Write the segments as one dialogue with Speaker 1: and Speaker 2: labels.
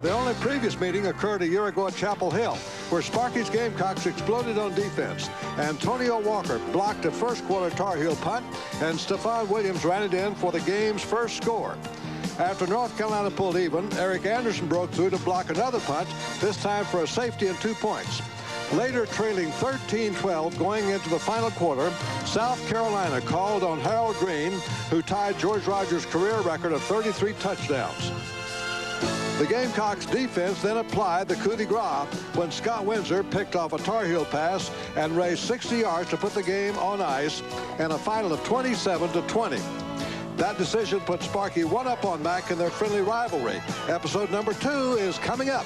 Speaker 1: The only previous meeting occurred a year ago at Chapel Hill, where Sparky's Gamecocks exploded on defense. Antonio Walker blocked a first-quarter Tar Heel punt, and Stephon Williams ran it in for the game's first score. After North Carolina pulled even, Eric Anderson broke through to block another punt, this time for a safety and 2 points. Later, trailing 13-12 going into the final quarter, South Carolina called on Harold Green, who tied George Rogers' career record of 33 touchdowns. The Gamecocks defense then applied the coup de grace when Scott Windsor picked off a Tar Heel pass and raised 60 yards to put the game on ice and a final of 27-20. That decision put Sparky one up on Mac in their friendly rivalry. Episode number 2 is coming up.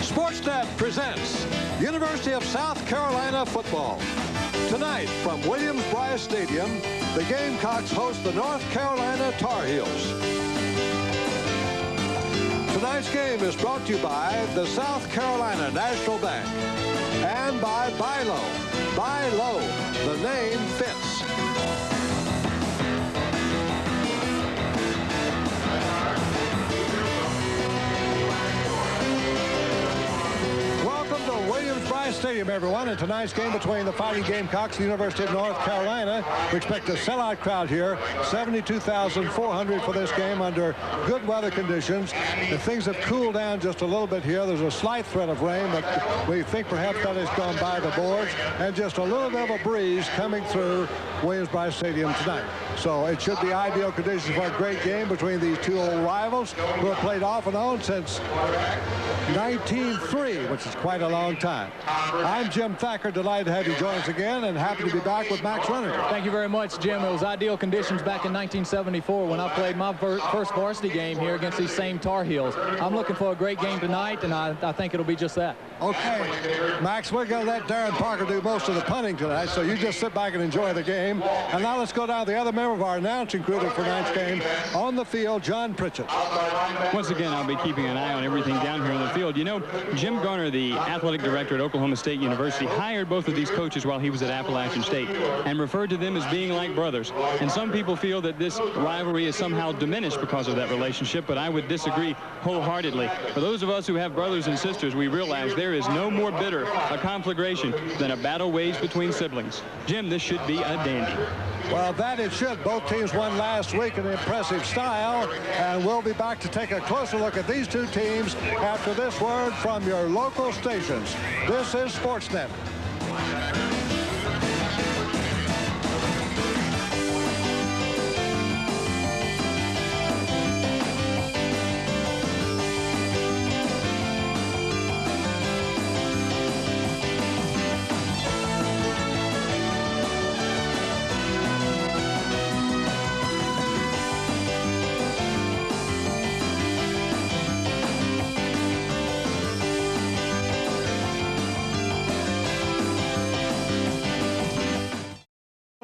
Speaker 1: Sportsnet presents University of South Carolina football. Tonight from Williams-Brice Stadium, the Gamecocks host the North Carolina Tar Heels. Tonight's game is brought to you by the South Carolina National Bank and by Buy Low. Buy Low, the name fits. Williams-Brice Stadium, everyone, and tonight's game between the Fighting Gamecocks and the University of North Carolina. We expect a sellout crowd here, 72,400 for this game under good weather conditions. If things have cooled down just a little bit here, there's a slight threat of rain, but we think perhaps that has gone by the boards, and just a little bit of a breeze coming through Williams-Brice Stadium tonight. So it should be ideal conditions for a great game between these two old rivals who have played off and on since 1903, which is quite a long time. I'm Jim Thacker, delighted to have you join us again, and happy to be back with Max Renninger.
Speaker 2: Thank you very much, Jim. It was ideal conditions back in 1974 when I played my first varsity game here against these same Tar Heels. I'm looking for a great game tonight, and I think it'll be just that.
Speaker 1: Okay, Max, we're going to let Darren Parker do most of the punting tonight, so you just sit back and enjoy the game. And now let's go down to the other member of our announcing crew for tonight's game. On the field, John Pritchett.
Speaker 3: Once again, I'll be keeping an eye on everything down here on the field. You know, Jim Garner, the athletic director at Oklahoma State University, hired both of these coaches while he was at Appalachian State and referred to them as being like brothers. And some people feel that this rivalry is somehow diminished because of that relationship, but I would disagree wholeheartedly. For those of us who have brothers and sisters, we realize there is no more bitter a conflagration than a battle waged between siblings. Jim, this should be a dandy.
Speaker 1: Well, that it should. Both teams won last week in impressive style, and we'll be back to take a closer look at these two teams after this word from your local stations. This is Sportsnet.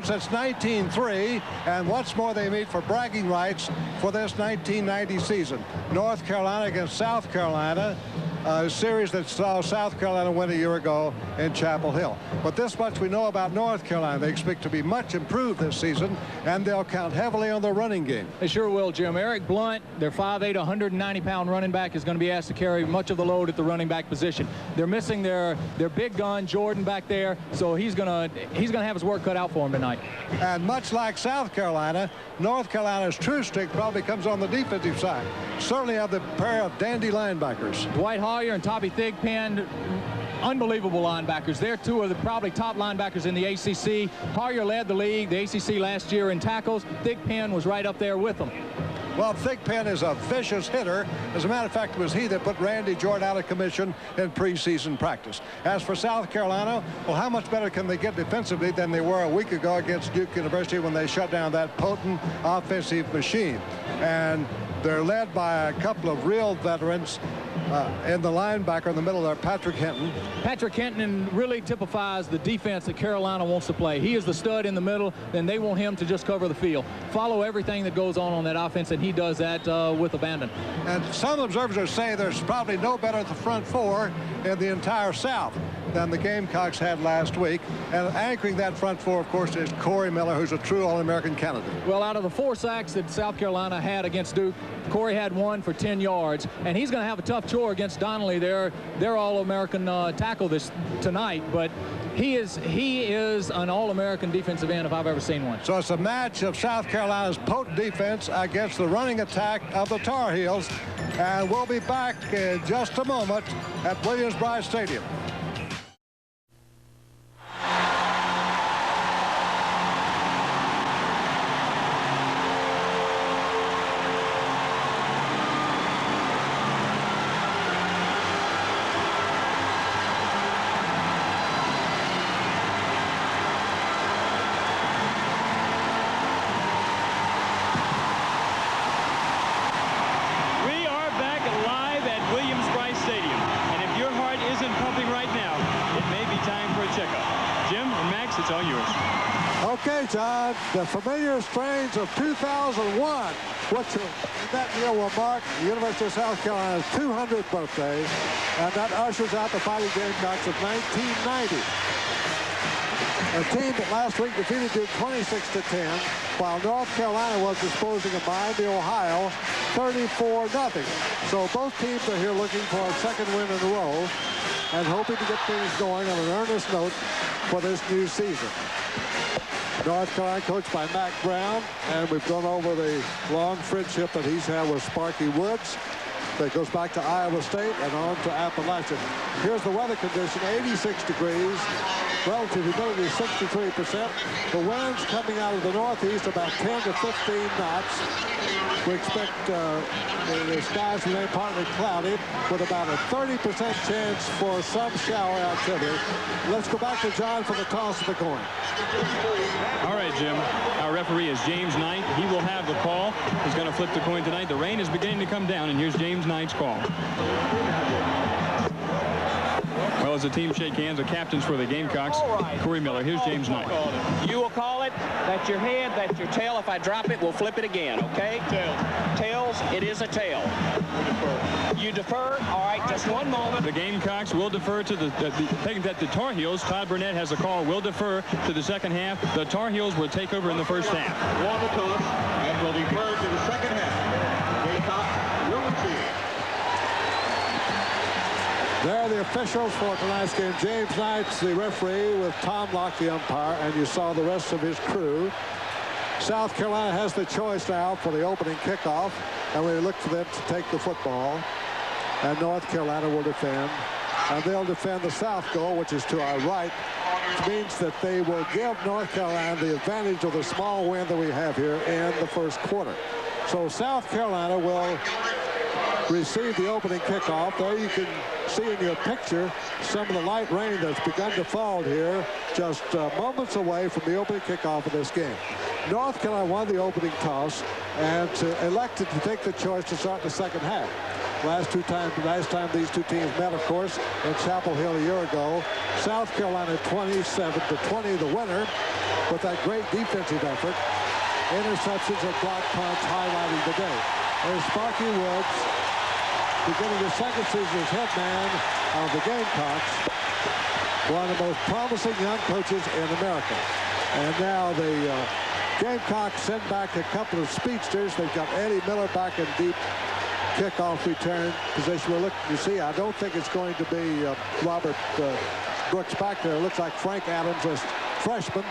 Speaker 1: Since 1903, and what's more, they meet for bragging rights for this 1990 season. North Carolina against South Carolina, a series that saw South Carolina win a year ago in Chapel Hill. But this much we know about North Carolina. They expect to be much improved this season, and they'll count heavily on the running game.
Speaker 2: They sure will, Jim. Eric Blunt, their 5'8", 190-pound running back, is going to be asked to carry much of the load at the running back position. They're missing their big gun, Jordan, back there, so he's gonna have his work cut out for him tonight.
Speaker 1: And much like South Carolina, North Carolina's true strength probably comes on the defensive side. Certainly have the pair of dandy linebackers.
Speaker 2: Dwight Hoyer and Toby Thigpen, unbelievable linebackers. They're two of the probably top linebackers in the ACC. Hoyer led the league, the ACC last year in tackles. Thigpen was right up there with them.
Speaker 1: Well, Thigpen is a vicious hitter. As a matter of fact, it was he that put Randy Jordan out of commission in preseason practice. As for South Carolina, well, how much better can they get defensively than they were a week ago against Duke University when they shut down that potent offensive machine? And they're led by a couple of real veterans. In the linebacker in the middle there, Patrick Hinton.
Speaker 2: Patrick Hinton really typifies the defense that Carolina wants to play. He is the stud in the middle, and they want him to just cover the field. Follow everything that goes on that offense, and he does that with abandon. And
Speaker 1: some observers are saying there's probably no better at the front four in the entire South. than the Gamecocks had last week. And anchoring that front four, of course, is Corey Miller, who's a true All-American candidate.
Speaker 2: Well, out of the 4 sacks that South Carolina had against Duke, Corey had 1 for 10 yards, and he's going to have a tough chore against Donnelly. Their All-American tackle tonight, but he is an All-American defensive end if I've ever seen one.
Speaker 1: So it's a match of South Carolina's potent defense against the running attack of the Tar Heels, and we'll be back in just a moment at Williams-Brice Stadium. Okay, John, the familiar strains of 2001, which in that year will mark the University of South Carolina's 200th birthday, and that ushers out the Fighting Gamecocks of 1990. A team that last week defeated Duke 26-10, while North Carolina was disposing of Miami, Ohio, 34-0. So both teams are here looking for a second win in a row and hoping to get things going on an earnest note for this new season. North Carolina coached by Mack Brown, and we've gone over the long friendship that he's had with Sparky Woods. That goes back to Iowa State and on to Appalachian. Here's the weather condition, 86 degrees, relative humidity 63%. The winds coming out of the northeast about 10 to 15 knots. We expect the skies remain partly cloudy with about a 30% chance for some shower activity. Let's go back to John for the toss of the coin.
Speaker 3: All right, Jim. Our referee is James Knight. He will have the call. He's going to flip the coin tonight. The rain is beginning to come down, and here's James Knight's call. Well, as the team shake hands, the captains for the Gamecocks, right. Corey Miller. Here's James Knight.
Speaker 4: You will call it. That's your head. That's your tail. If I drop it, we'll flip it again, okay?
Speaker 5: Tails.
Speaker 4: Tails. It is a tail. You defer. All right, just one moment.
Speaker 3: The Gamecocks will defer to the Tar Heels. Todd Burnett has a call. Will defer to the second half. The Tar Heels will take over in the first half.
Speaker 5: Won the toss and will defer to the second half. Gamecock will receive.
Speaker 1: There are the officials for tonight's game. James Knight's the referee with Tom Locke, the umpire, and you saw the rest of his crew. South Carolina has the choice now for the opening kickoff, and we look for them to take the football. And North Carolina will defend. And they'll defend the south goal, which is to our right, which means that they will give North Carolina the advantage of the small win that we have here in the first quarter. So South Carolina will receive the opening kickoff. There you can see in your picture some of the light rain that's begun to fall here just moments away from the opening kickoff of this game. North Carolina won the opening toss and elected to take the choice to start the second half. Last time these two teams met, of course, in Chapel Hill a year ago, South Carolina 27-20, the winner, with that great defensive effort. Interceptions and block punts highlighting the day. There's Sparky Woods, beginning his second season as head man of the Gamecocks, one of the most promising young coaches in America. And now the Gamecocks send back a couple of speedsters. They've got Eddie Miller back in deep kickoff return position. We're looking to see. I don't think it's going to be Robert Brooks back there. It looks like Frank Adams, a freshman,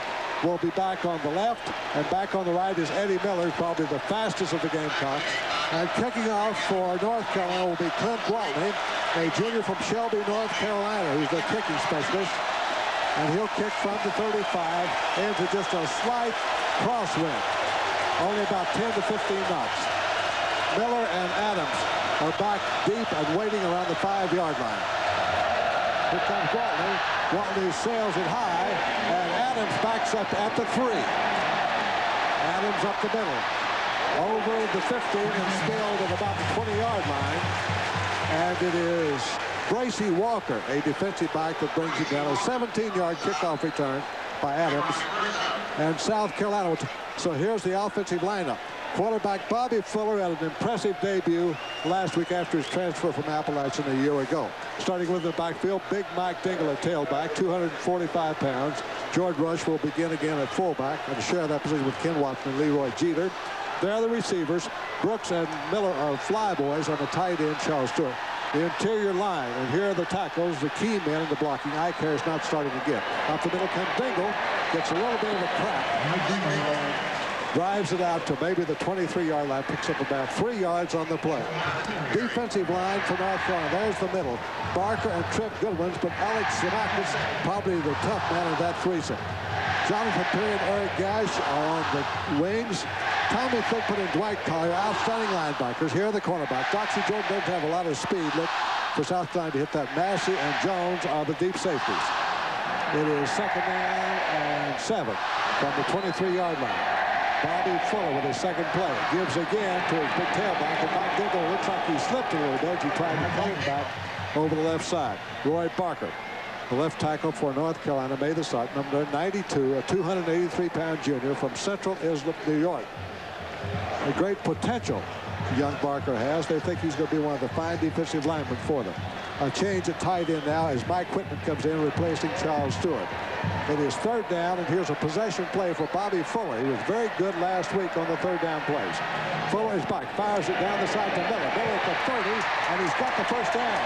Speaker 1: will be back on the left, and back on the right is Eddie Miller, probably the fastest of the Gamecocks. And kicking off for North Carolina will be Clint Gwaltney, a junior from Shelby, North Carolina, who's their kicking specialist. And he'll kick from the 35 into just a slight crosswind, only about 10 to 15 knots. Miller and Adams are back deep and waiting around the 5-yard line. Here comes Gwaltney. Gwaltney sails it high, and Adams backs up at the 3. Adams up the middle, over the 15 and spilled at about the 20-yard line. And it is Bracy Walker, a defensive back, that brings it down. A 17-yard kickoff return by Adams. And South Carolina. So here's the offensive lineup. Quarterback Bobby Fuller had an impressive debut last week after his transfer from Appalachian a year ago. Starting with the backfield, Big Mike Dingle at tailback, 245 pounds. George Rush will begin again at fullback and share that position with Ken Watson and Leroy Jeter. There are the receivers. Brooks and Miller are flyboys on the tight end, Charles Stewart. The interior line, and here are the tackles, the key men in the blocking. Ike Harris not starting again. Up the middle comes Dingle, gets a little bit of a crack. Drives it out to maybe the 23-yard line, picks up about 3 yards on the play. Defensive line for North Carolina. There's the middle. Barker and Trip good ones, but Alex Xenakis probably the tough man in that threesome. Jonathan Perry and Eric Gash are on the wings. Tommy Thigpen and Dwight Collier, outstanding linebackers. Here are the cornerback. Doxy Jordan doesn't have a lot of speed. Look for South Carolina to hit that. Massey and Jones are the deep safeties. It is 2nd down and 7 from the 23-yard line. Bobby Fuller with his second play. Gives again to his big tailback. And Mike Dingle looks like he slipped a little bit. He tried to cut it back over the left side. Roy Barker, the left tackle for North Carolina, made the start. Number 92, a 283-pound junior from Central Islip, New York. A great potential young Barker has. They think he's going to be one of the fine defensive linemen for them. A change at tight end now as Mike Whitman comes in, replacing Charles Stewart. It is 3rd down, and here's a possession play for Bobby Fuller. He was very good last week on the 3rd down plays. Fuller is back, fires it down the side to Miller. Miller at the 30, and he's got the 1st down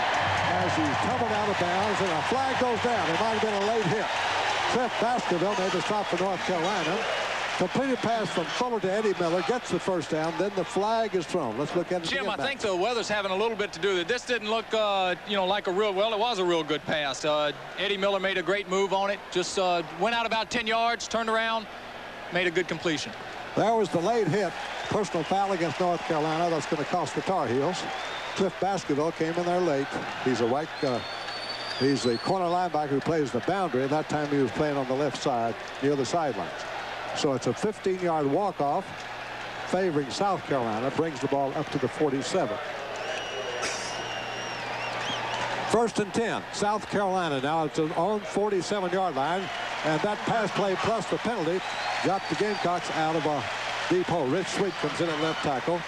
Speaker 1: as he's tumbled out of bounds, and a flag goes down. It might have been a late hit. Cliff Baskerville made the stop for North Carolina. Completed pass from Fuller to Eddie Miller, gets the 1st down, then the flag is thrown. Let's look at it.
Speaker 2: Jim, I think the weather's having a little bit to do with it. This didn't look, you know, like a real, well, it was a real good pass. Eddie Miller made a great move on it. Just went out about 10 yards, turned around, made a good completion.
Speaker 1: There was the late hit. Personal foul against North Carolina. That's going to cost the Tar Heels. Cliff Baskerville came in there late. He's a white, he's the corner linebacker who plays the boundary. And that time he was playing on the left side near the sidelines. So it's a 15-yard walk-off favoring South Carolina. Brings the ball up to the 47. 1st and 10. South Carolina now at their own 47-yard line. And that pass play plus the penalty dropped the Gamecocks out of a deep hole. Rich Sweet comes in at left tackle.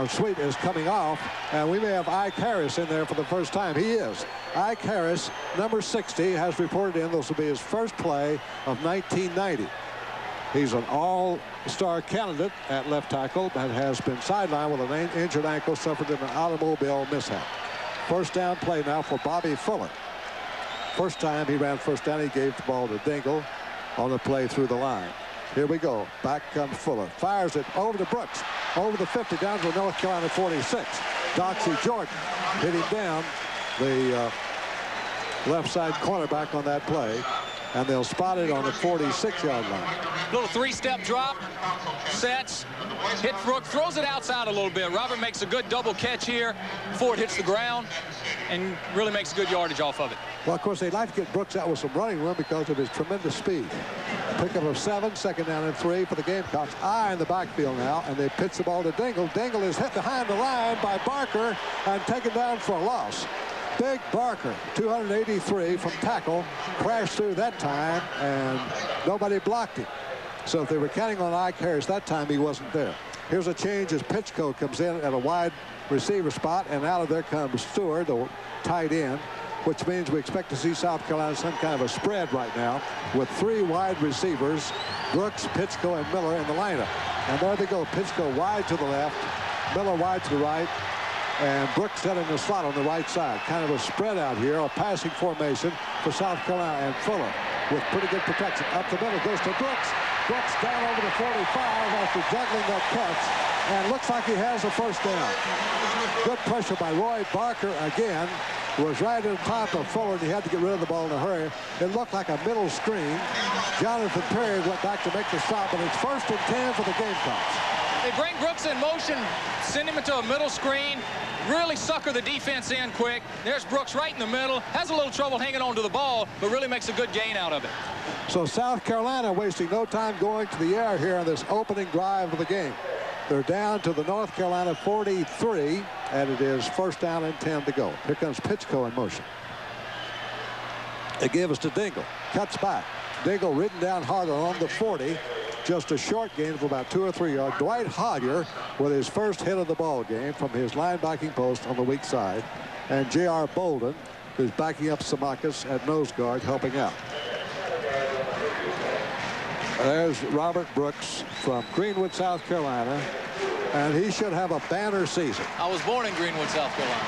Speaker 1: Sweet is coming off, and we may have Ike Harris in there for the first time. He is. Ike Harris, number 60, has reported in. This will be his first play of 1990. He's an all-star candidate at left tackle, but has been sidelined with an injured ankle suffered in an automobile mishap. 1st down play now for Bobby Fuller. First time he ran 1st down, he gave the ball to Dingle on the play through the line. Here we go. Back comes Fuller. Fires it over to Brooks. Over the 50 down to North Carolina 46. Doxy Jordan hitting down the left side cornerback on that play. And they'll spot it on the 46-yard line.
Speaker 2: Little 3-step drop. Sets. Hit Brooks. Throws it outside a little bit. Robert makes a good double catch here before it hits the ground. And really makes good yardage off of it.
Speaker 1: Well, of course, they'd like to get Brooks out with some running room because of his tremendous speed. Pickup of 7, 2nd down and 3 for the Gamecocks. In the backfield now, and they pitch the ball to Dingle. Dingle is hit behind the line by Barker and taken down for a loss. Big Barker, 283 from tackle, crashed through that time, and nobody blocked him. So if they were counting on Ike Harris that time, he wasn't there. Here's a change as Pitchko comes in at a wide receiver spot, and out of there comes Stewart, the tight end, which means we expect to see South Carolina some kind of a spread right now with 3 wide receivers, Brooks, Pitchko, and Miller in the lineup. And there they go. Pitchko wide to the left, Miller wide to the right, and Brooks set in the slot on the right side. Kind of a spread out here, a passing formation for South Carolina, and Fuller with pretty good protection. Up the middle goes to Brooks. Brooks down over the 45 after juggling that catch, and looks like he has a 1st down. Good pressure by Roy Barker again. Was right at the top of Fuller, and he had to get rid of the ball in a hurry. It looked like a middle screen. Jonathan Perry went back to make the stop, but it's 1st and 10 for the Gamecocks.
Speaker 2: They bring Brooks in motion, send him into a middle screen, really sucker the defense in quick. There's Brooks right in the middle, has a little trouble hanging on to the ball, but really makes a good gain out of it.
Speaker 1: So South Carolina wasting no time going to the air here on this opening drive of the game. They're down to the North Carolina 43, and it is 1st down and 10 to go. Here comes Pitchko in motion. They give us to Dingle. Cuts back. Dingle ridden down harder on the 40. just a short gain of about 2 or 3 yards. Dwight Hollier with his first hit of the ball game from his linebacking post on the weak side. And J.R. Bolden, who's backing up Samakas at nose guard, helping out. There's Robert Brooks from Greenwood, South Carolina. And he should have a banner season.
Speaker 2: I was born in Greenwood, South Carolina.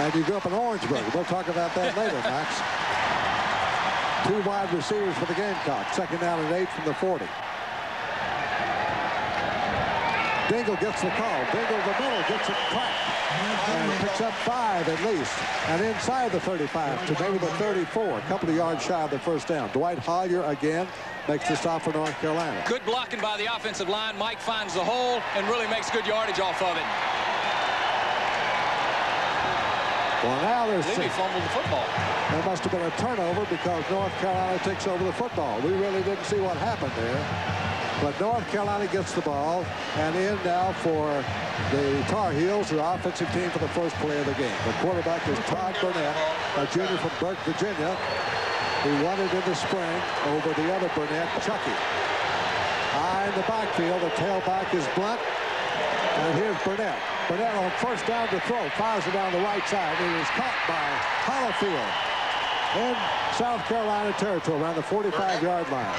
Speaker 1: And you grew up in Orangeburg. We'll talk about that later, Max. 2 wide receivers for the Gamecocks. 2nd down and 8 from the 40. Dingle gets the call. Dingle the middle gets it cracked. And picks up 5 at least. And inside the 35 to maybe the 34. A couple of yards shy of the first down. Dwight Hollier again makes the stop for North Carolina.
Speaker 2: Good blocking by the offensive line. Mike finds the hole and really makes good yardage off of it.
Speaker 1: Well, now there's...
Speaker 2: He fumbled the football.
Speaker 1: There must have been a turnover because North Carolina takes over the football. We really didn't see what happened there. But North Carolina gets the ball, and in now for the Tar Heels, the offensive team for the first play of the game. The quarterback is Todd Burnett, a junior from Burke, Virginia. He won it in the spring over the other Burnett, Chucky. High in the backfield, the tailback is Blunt. And here's Burnett. Burnett on first down to throw, fires it down the right side. It is caught by Hollifield in South Carolina territory around the 45-yard line.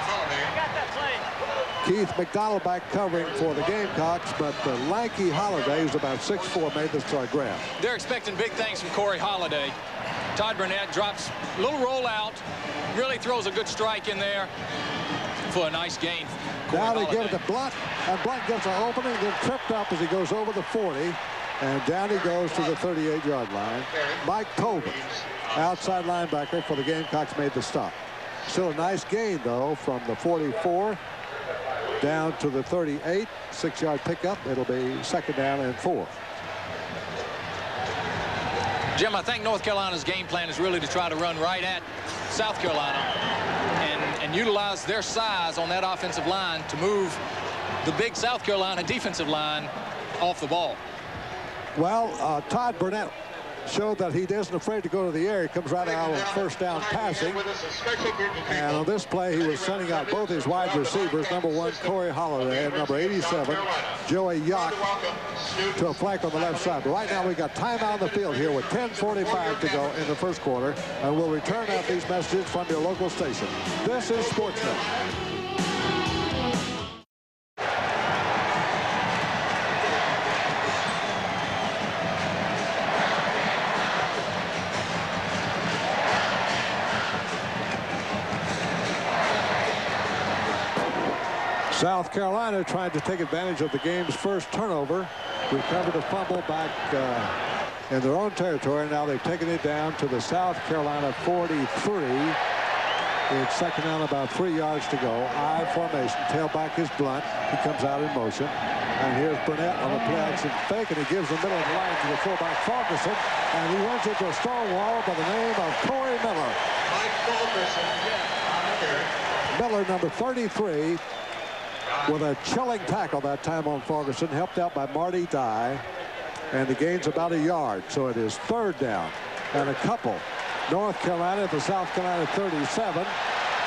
Speaker 1: Keith McDonald back covering for the Gamecocks, but the lanky Holiday, who's about 6'4", made this grab.
Speaker 2: They're expecting big things from Corey Holiday. Todd Burnett drops a little rollout, really throws a good strike in there for a nice gain.
Speaker 1: Now they give it to Blunt, and Blunt gets an opening, then tripped up as he goes over the 40, and down he goes to the 38-yard line. Mike Tobin, outside linebacker for the Gamecocks, made the stop. Still a nice gain, though, from the 44 down to the 38. 6-yard pickup. It'll be 2nd down and 4.
Speaker 2: Jim, I think North Carolina's game plan is really to try to run right at South Carolina and utilize their size on that offensive line to move the big South Carolina defensive line off the ball.
Speaker 1: Well, Todd Burnett showed that he isn't afraid to go to the air. He comes right out on first down passing. And on this play, he was sending out both his wide receivers, number 1, Corey Holiday, and number 87, Joey Yock, to a flank on the left side. But right now, we got timeout on the field here with 10:45 to go in the first quarter. And we'll return out these messages from your local station. This is Sportsnet. South Carolina tried to take advantage of the game's first turnover, recovered a fumble back in their own territory. Now they've taken it down to the South Carolina 43. It's 2nd down, about 3 yards to go. I formation. Tailback is Blunt. He comes out in motion. And here's Burnett on the play-action fake, and he gives the middle of the line to the fullback Ferguson. And he runs into a stone wall by the name of Corey Miller. Miller, number 33. With a chilling tackle that time on Ferguson, helped out by Marty Dye, and the gain's about 1 yard. So it is 3rd down and a couple. North Carolina at the South Carolina 37.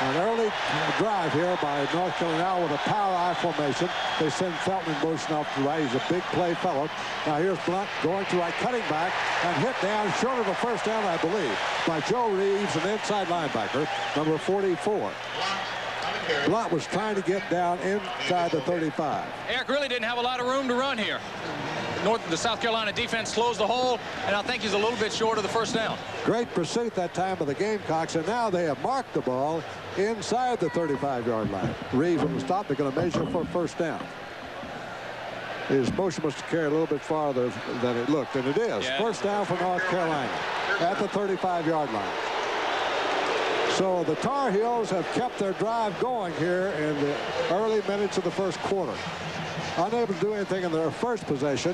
Speaker 1: An early drive here by North Carolina with a power I formation. They send Felton in motion off to the right. He's a big play fellow. Now here's Blunt going to right, cutting back, and hit down short of the first down, I believe, by Joe Reeves, an inside linebacker, number 44. Blunt was trying to get down inside the 35.
Speaker 2: Eric really didn't have a lot of room to run here. The South Carolina defense closed the hole, and I think he's a little bit short of the first down.
Speaker 1: Great pursuit that time by the Gamecocks, and now they have marked the ball inside the 35-yard line. Reeves will stop. They're going to measure for first down. His motion was to carry a little bit farther than it looked, and it is. Yeah. First down for North Carolina at the 35-yard line. So the Tar Heels have kept their drive going here in the early minutes of the first quarter. Unable to do anything in their first possession,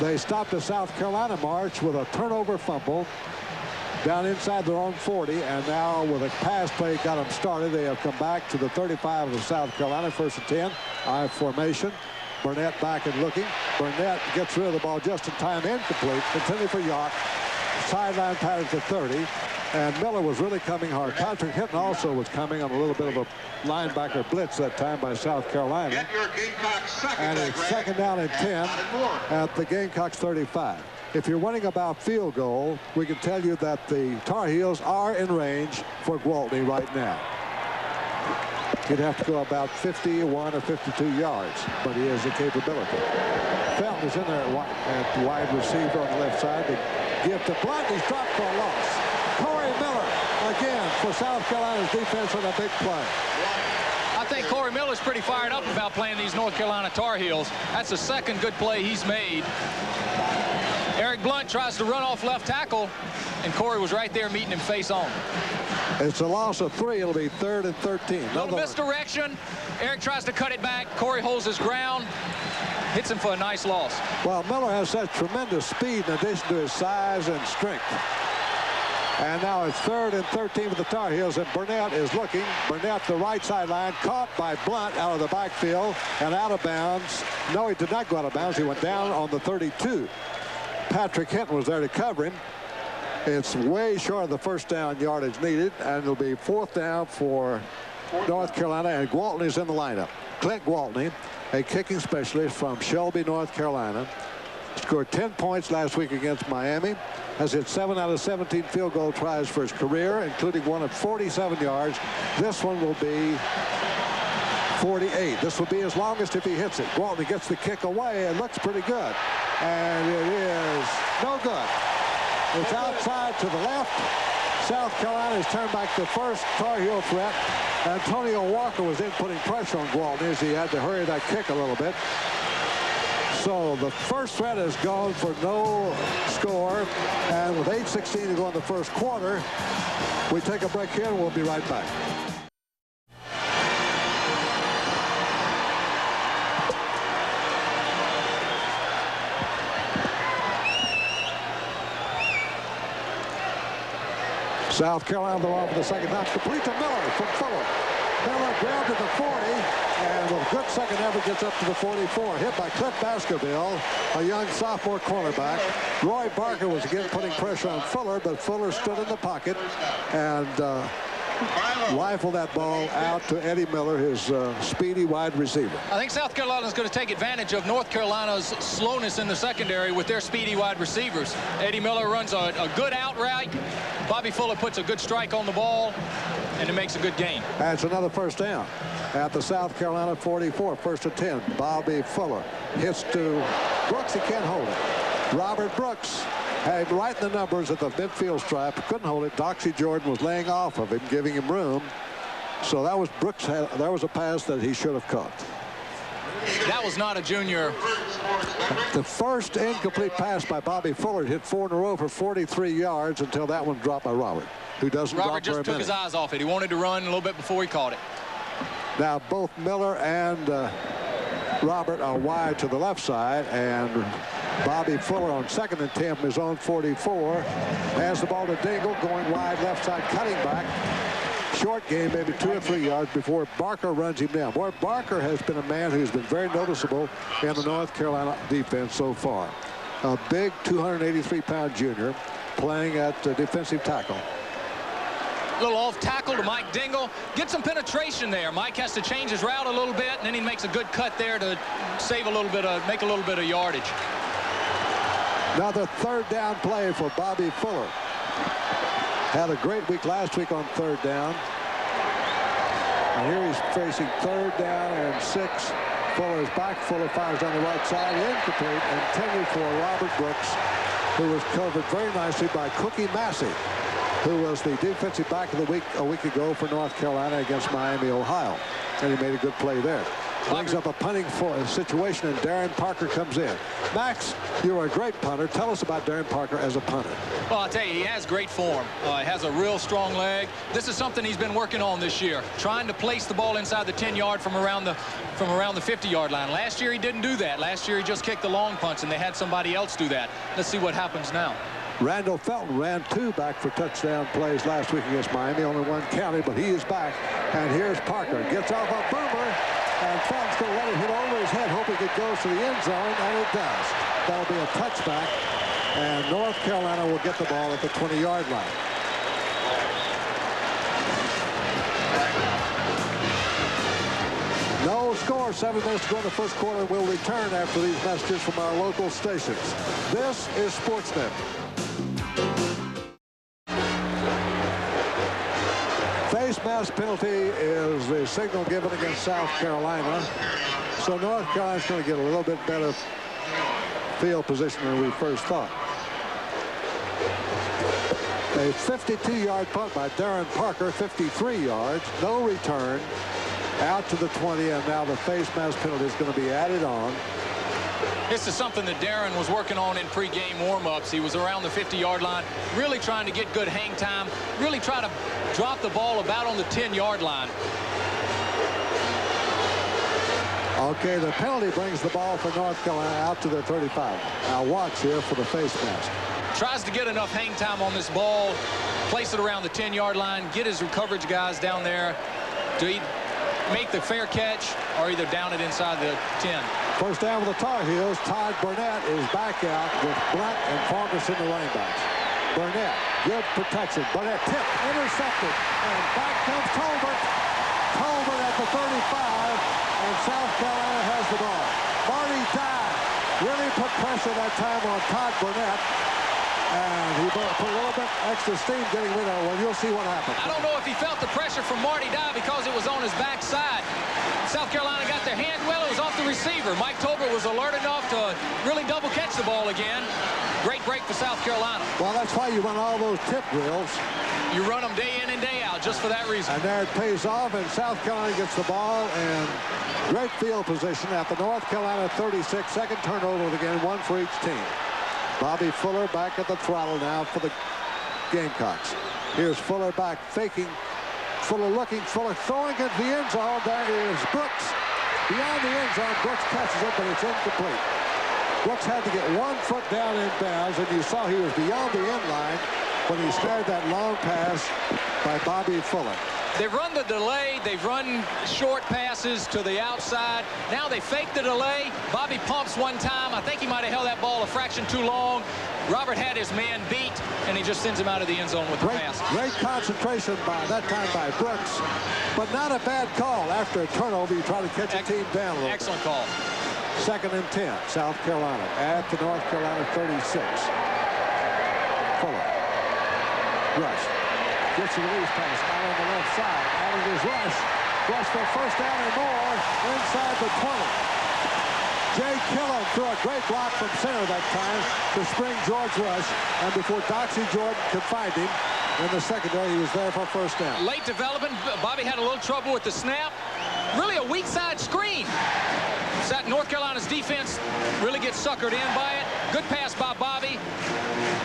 Speaker 1: they stopped the South Carolina march with a turnover fumble down inside their own 40, and now with a pass play got them started. They have come back to the 35 of South Carolina, 1st and 10. I formation. Burnett back and looking. Burnett gets rid of the ball just in time, incomplete. Intended for Yock. Sideline pattern to 30. And Miller was really coming hard. Patrick Hinton also was coming on a little bit of a linebacker blitz that time by South Carolina.
Speaker 5: Get your Gamecocks second.
Speaker 1: And it's second down and 10 at the Gamecocks 35. If you're winning about field goal, we can tell you that the Tar Heels are in range for Gwaltney right now. He'd have to go about 51 or 52 yards, but he has the capability. Felton is in there at wide receiver on the left side to give to Blunt. He's dropped for a loss. Corey Miller again for South Carolina's defense on a big play.
Speaker 2: I think Corey Miller's pretty fired up about playing these North Carolina Tar Heels. That's the second good play he's made. Eric Blunt tries to run off left tackle, and Corey was right there meeting him face on.
Speaker 1: It's a loss of 3. It'll be 3rd and 13.
Speaker 2: Little misdirection. Eric tries to cut it back. Corey holds his ground. Hits him for a nice loss.
Speaker 1: Well, Miller has such tremendous speed in addition to his size and strength. And now it's 3rd and 13 for the Tar Heels, and Burnett is looking. Burnett, the right sideline, caught by Blunt out of the backfield and out of bounds. No, he did not go out of bounds. He went down on the 32. Patrick Hinton was there to cover him. It's way short of the first down yardage needed, and it'll be 4th down for North Carolina, and Gwaltney's in the lineup. Clint Gwaltney, a kicking specialist from Shelby, North Carolina, scored 10 points last week against Miami, has hit 7 out of 17 field goal tries for his career, including one at 47 yards. This one will be 48. This will be his longest if he hits it. Gwaltney gets the kick away. It looks pretty good. And it is no good. It's outside to the left. South Carolina has turned back the first Tar Heel threat. Antonio Walker was in putting pressure on Gwaltney as he had to hurry that kick a little bit. So the first threat is gone for no score. And with 8:16 to go in the first quarter, we take a break here and we'll be right back. South Carolina, they're off for the second time. Complete to Miller from Fuller. Miller grabbed at the 40, and with a good second effort gets up to the 44. Hit by Clint Baskerville, a young sophomore cornerback. Roy Barker was again putting pressure on Fuller, but Fuller stood in the pocket and rifled that ball out to Eddie Miller, his speedy wide receiver.
Speaker 2: I think South Carolina's going to take advantage of North Carolina's slowness in the secondary with their speedy wide receivers. Eddie Miller runs a good out route. Bobby Fuller puts a good strike on the ball, and it makes a good gain.
Speaker 1: That's another first down at the South Carolina 44, 1st and 10. Bobby Fuller hits to Brooks. He can't hold it. Robert Brooks had right in the numbers at the midfield stripe. Couldn't hold it. Doxy Jordan was laying off of him, giving him room. So that was Brooks. There was a pass that he should have caught.
Speaker 2: That was not a junior.
Speaker 1: The first incomplete pass by Bobby Fuller hit 4 in a row for 43 yards until that one dropped by Robert, who doesn't drop
Speaker 2: Robert just
Speaker 1: very
Speaker 2: took
Speaker 1: many.
Speaker 2: his eyes off it. He wanted to run a little bit before he caught it.
Speaker 1: Now both Miller and Robert are wide to the left side, and Bobby Fuller on 2nd and 10 from his own 44 has the ball to Dingle, going wide left side, cutting back. Short game, maybe 2 or 3 yards before Barker runs him down. Boy, Barker has been a man who's been very noticeable in the North Carolina defense so far. A big 283-pound junior playing at defensive tackle.
Speaker 2: Little off tackle to Mike Dingle. Get some penetration there. Mike has to change his route a little bit, and then he makes a good cut there to save a little bit of, make a little bit of yardage.
Speaker 1: Another 3rd down play for Bobby Fuller. Had a great week last week on 3rd down. And here he's facing 3rd down and 6. Fuller is back. Fuller fires down the right side. Incomplete. Intended for Robert Brooks, who was covered very nicely by Cookie Massey, who was the defensive back of the week a week ago for North Carolina against Miami, Ohio. And he made a good play there. Brings up a punting situation, and Darren Parker comes in. Max, you're a great punter. Tell us about Darren Parker as a punter.
Speaker 2: Well, I'll tell you, he has great form. He has a real strong leg. This is something he's been working on this year, trying to place the ball inside the 10-yard from around the 50-yard line. Last year he didn't do that. Last year he just kicked the long punts, and they had somebody else do that. Let's see what happens now.
Speaker 1: Randall Felton ran 2 back for touchdown plays last week against Miami. Only 1 counted, but he is back. And here's Parker. Gets off a boomer. And Felton's going to let it hit over his head, hoping it goes to the end zone, and it does. That'll be a touchback, and North Carolina will get the ball at the 20-yard line. score. 7 minutes to go in the first quarter. We'll return after these messages from our local stations. This is Sportsnet. Face mask penalty is the signal given against South Carolina. So North Carolina's going to get a little bit better field position than we first thought. A 52-yard punt by Darren Parker, 53 yards, no return, out to the 20, and now the face mask penalty is going to be added on.
Speaker 2: This is something that Darren was working on in pregame warm-ups. He was around the 50-yard line, really trying to get good hang time, really try to drop the ball about on the 10-yard line.
Speaker 1: Okay, the penalty brings the ball for North Carolina out to the 35. Now watch here for the face mask.
Speaker 2: Tries to get enough hang time on this ball, place it around the 10-yard line, get his coverage guys down there to make the fair catch or either down it inside the 10.
Speaker 1: First down with the Tar Heels. Todd Burnett is back out with Blunt and Fargus in the running backs. Burnett, good protection. Burnett tipped, intercepted, and back comes Tolbert. Tolbert at the 35, and South Carolina has the ball. Marty Dye really put pressure that time on Todd Burnett. And he put a little bit extra steam getting rid of it. Well, you'll see what happens.
Speaker 2: I don't know if he felt the pressure from Marty Dye because it was on his backside. South Carolina got their hand. Well, it was off the receiver. Mike Tolbert was alert enough to really double catch the ball again. Great break for South Carolina.
Speaker 1: Well, that's why you run all those tip drills.
Speaker 2: You run them day in and day out just for that reason.
Speaker 1: And there it pays off, and South Carolina gets the ball, and great field position at the North Carolina 36. Second turnover again, one for each team. Bobby Fuller back at the throttle now for the Gamecocks. Here's Fuller back, faking. Fuller looking, Fuller throwing into the end zone. There is Brooks. Beyond the end zone, Brooks catches it, but it's incomplete. Brooks had to get 1 foot down in bounds, and you saw he was beyond the end line when he started that long pass by Bobby Fuller.
Speaker 2: They've run the delay. They've run short passes to the outside. Now they fake the delay. Bobby pumps one time. I think he might have held that ball a fraction too long. Robert had his man beat, and he just sends him out of the end zone with the pass.
Speaker 1: Great concentration by that time by Brooks, but not a bad call. After a turnover, you try to catch a team down a little.
Speaker 2: Excellent call.
Speaker 1: Second and 10, South Carolina at the North Carolina 36. Fuller. Rush. Gets a release pass out on the left side. Out of his rush. Rush for first down and more inside the 20. Jay Killen threw a great block from center that time to spring George Rush. And before Doxy Jordan could find him in the secondary, he was there for first down.
Speaker 2: Late development. Bobby had a little trouble with the snap. Really a weak side screen. North Carolina's defense really gets suckered in by it. Good pass by Bobby.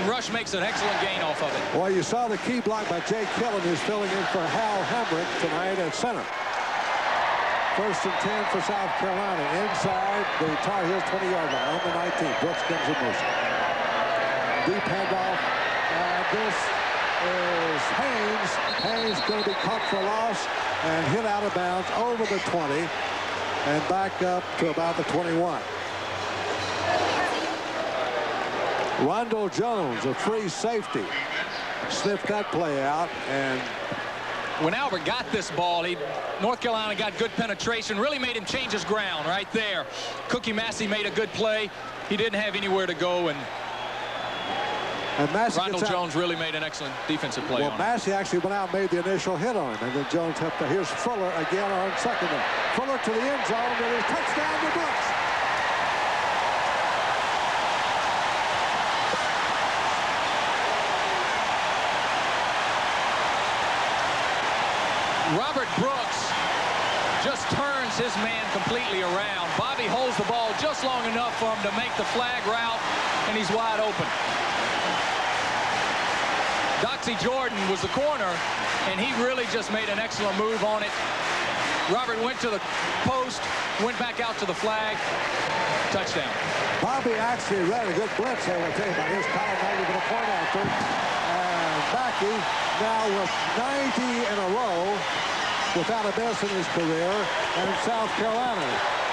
Speaker 2: Rush makes an excellent gain off of it.
Speaker 1: Well, you saw the key block by Jay Killen, who's filling in for Hal Hamrick tonight at center. First and 10 for South Carolina. Inside the Tar Heels 20-yard line on the 19. Brooks comes in motion. Deep handoff. And this is Haynes. Haynes going to be caught for loss and hit out of bounds over the 20 and back up to about the 21. Rondell Jones, a free safety, sniffed that play out. And
Speaker 2: when Albert got this ball, North Carolina got good penetration, really made him change his ground right there. Cookie Massey made a good play. He didn't have anywhere to go, and Rondell Jones really made an excellent defensive play.
Speaker 1: Well, Massey actually went out and made the initial hit on him, and then Jones helped. Here's Fuller again on second down. Fuller to the end zone, and it is touchdown to Brooks.
Speaker 2: Robert Brooks just turns his man completely around. Bobby holds the ball just long enough for him to make the flag route, and he's wide open. Doxy Jordan was the corner, and he really just made an excellent move on it. Robert went to the post, went back out to the flag. Touchdown.
Speaker 1: Bobby actually ran a good blitz there with him, but his column only going to point after. And Mackey now with 90 in a row without a miss in his career, and South Carolina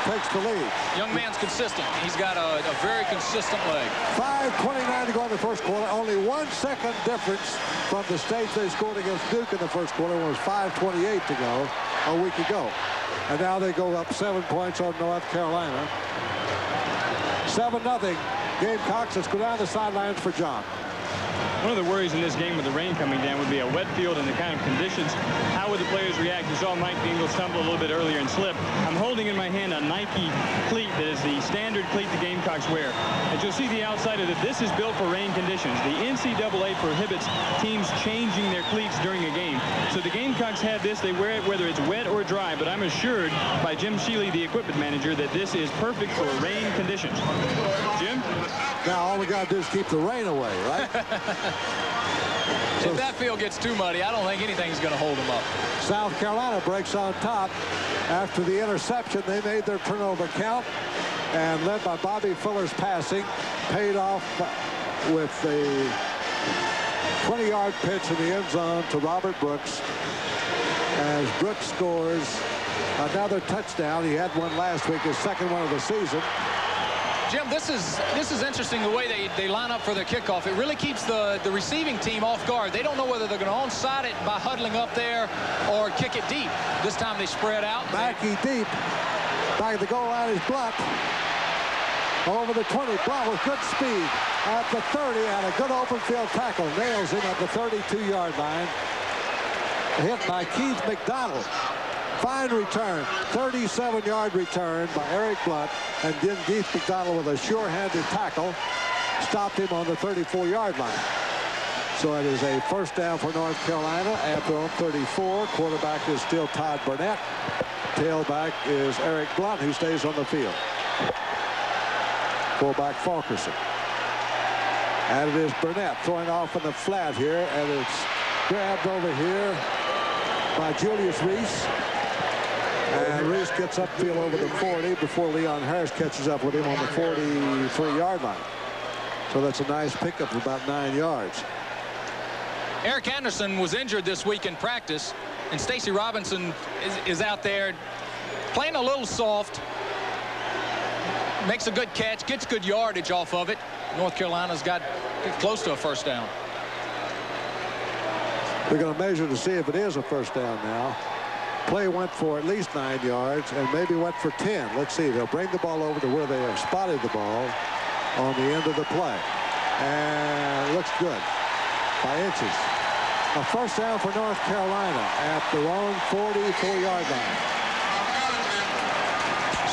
Speaker 1: takes the lead.
Speaker 2: Young man's consistent. He's got a very consistent leg.
Speaker 1: 5:29 to go in the first quarter. Only 1 second difference from the stage they scored against Duke in the first quarter. It was 5:28 to go a week ago. And now they go up 7 points on North Carolina. 7-0. Gamecocks. Let's go down the sidelines for John.
Speaker 3: One of the worries in this game with the rain coming down would be a wet field and the kind of conditions. How would the players react? You saw Mike Dingle stumble a little bit earlier and slip. I'm holding in my hand a Nike cleat that is the standard cleat the Gamecocks wear. As you'll see the outside of it, this is built for rain conditions. The NCAA prohibits teams changing their cleats during a game. So the Gamecocks have this. They wear it whether it's wet or dry, but I'm assured by Jim Shealy, the equipment manager, that this is perfect for rain conditions. Jim?
Speaker 1: Now all we got to do is keep the rain away, right?
Speaker 2: If that field gets too muddy, I don't think anything's going to hold them up.
Speaker 1: South Carolina breaks on top. After the interception, they made their turnover count, and led by Bobby Fuller's passing, paid off with a 20-yard pitch in the end zone to Robert Brooks, as Brooks scores another touchdown. He had one last week, his second one of the season.
Speaker 2: Jim, this is interesting the way they line up for their kickoff. It really keeps the receiving team off guard. They don't know whether they're going to onside it by huddling up there or kick it deep. This time they spread out.
Speaker 1: Mackey deep. Back at the goal line is Blunt. Over the 20. Blunt with good speed at the 30 and a good open field tackle. Nails him at the 32-yard line. Hit by Keith McDonald. Fine return, 37-yard return by Eric Blunt, and then Keith McDonald with a sure-handed tackle stopped him on the 34-yard line. So it is a first down for North Carolina after on 34. Quarterback is still Todd Burnett. Tailback is Eric Blunt, who stays on the field. Fullback Fulkerson. And it is Burnett throwing off in the flat here, and it's grabbed over here by Julius Reese. And Reese gets upfield over the 40 before Leon Harris catches up with him on the 43-yard line. So that's a nice pickup of about 9 yards.
Speaker 2: Eric Anderson was injured this week in practice, and Stacy Robinson is out there playing a little soft. Makes a good catch, gets good yardage off of it. North Carolina's got close to a first down.
Speaker 1: We're going to measure to see if it is a first down now. Play went for at least 9 yards and maybe went for 10. Let's see. They'll bring the ball over to where they have spotted the ball on the end of the play. And it looks good by inches. A first down for North Carolina at their own 44-yard line.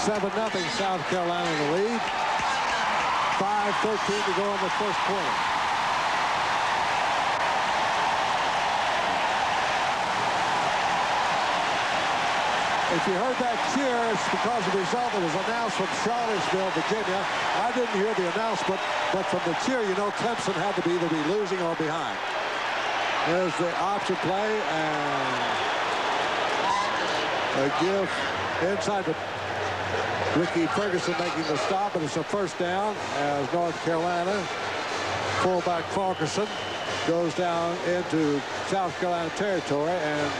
Speaker 1: 7-0 South Carolina in the lead. 5:13 to go in the first quarter. If you heard that cheer, it's because the result that was announced from Charlottesville, Virginia. I didn't hear the announcement, but from the cheer, you know Clemson had to either be losing or behind. There's the option play, and a give inside the Ricky Ferguson making the stop, and it's a first down as North Carolina fullback Fulkerson goes down into South Carolina territory and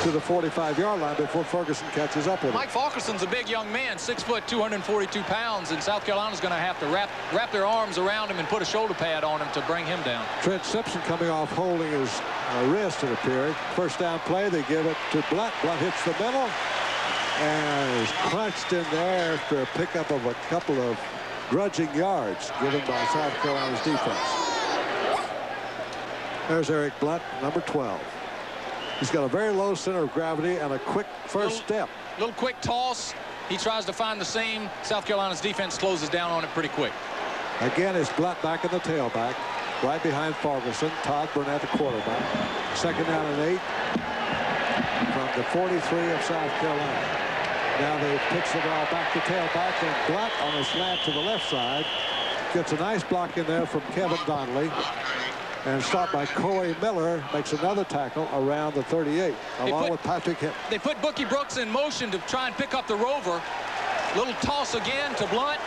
Speaker 1: to the 45-yard line before Ferguson catches up with him.
Speaker 2: Mike Fulkerson's a big young man, 6 foot, 242 pounds, and South Carolina's going to have to wrap their arms around him and put a shoulder pad on him to bring him down.
Speaker 1: Trent Simpson coming off holding his wrist, it appeared. First down play, they give it to Blunt. Blunt hits the middle and is crunched in there after a pickup of a couple of grudging yards given by South Carolina's defense. There's Eric Blunt, number 12. He's got a very low center of gravity and a quick first step.
Speaker 2: Little quick toss. He tries to find the seam. South Carolina's defense closes down on it pretty quick.
Speaker 1: Again, it's Blunt back in the tailback, right behind Ferguson. Todd Burnett, the quarterback. Second down and 8 from the 43 of South Carolina. Now they pitch the ball back to tailback, and Blunt on a slant to the left side gets a nice block in there from Kevin Donnelly. And stopped by Corey Miller, makes another tackle around the 38, along with Patrick Hinton.
Speaker 2: They put Bookie Brooks in motion to try and pick up the rover. Little toss again to Blunt.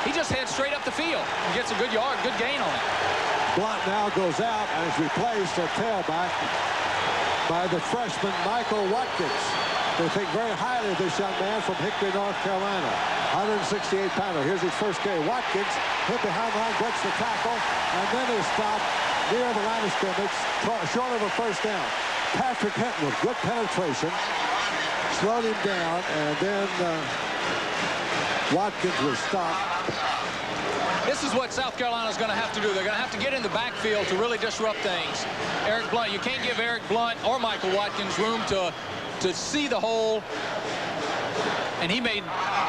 Speaker 2: He just heads straight up the field and gets a good gain on it.
Speaker 1: Blunt now goes out and is replaced at tailback by the freshman Michael Watkins. They think very highly of this young man from Hickory, North Carolina. 168-pounder. Here's his first game. Watkins hit behind the line, breaks the tackle, and then is stopped near the line of scrimmage, short of a first down. Patrick Hinton with good penetration slowed him down, and then Watkins was stopped.
Speaker 2: This is what South Carolina's going to have to do. They're going to have to get in the backfield to really disrupt things. Eric Blunt, you can't give Eric Blunt or Michael Watkins room to see the hole. And he made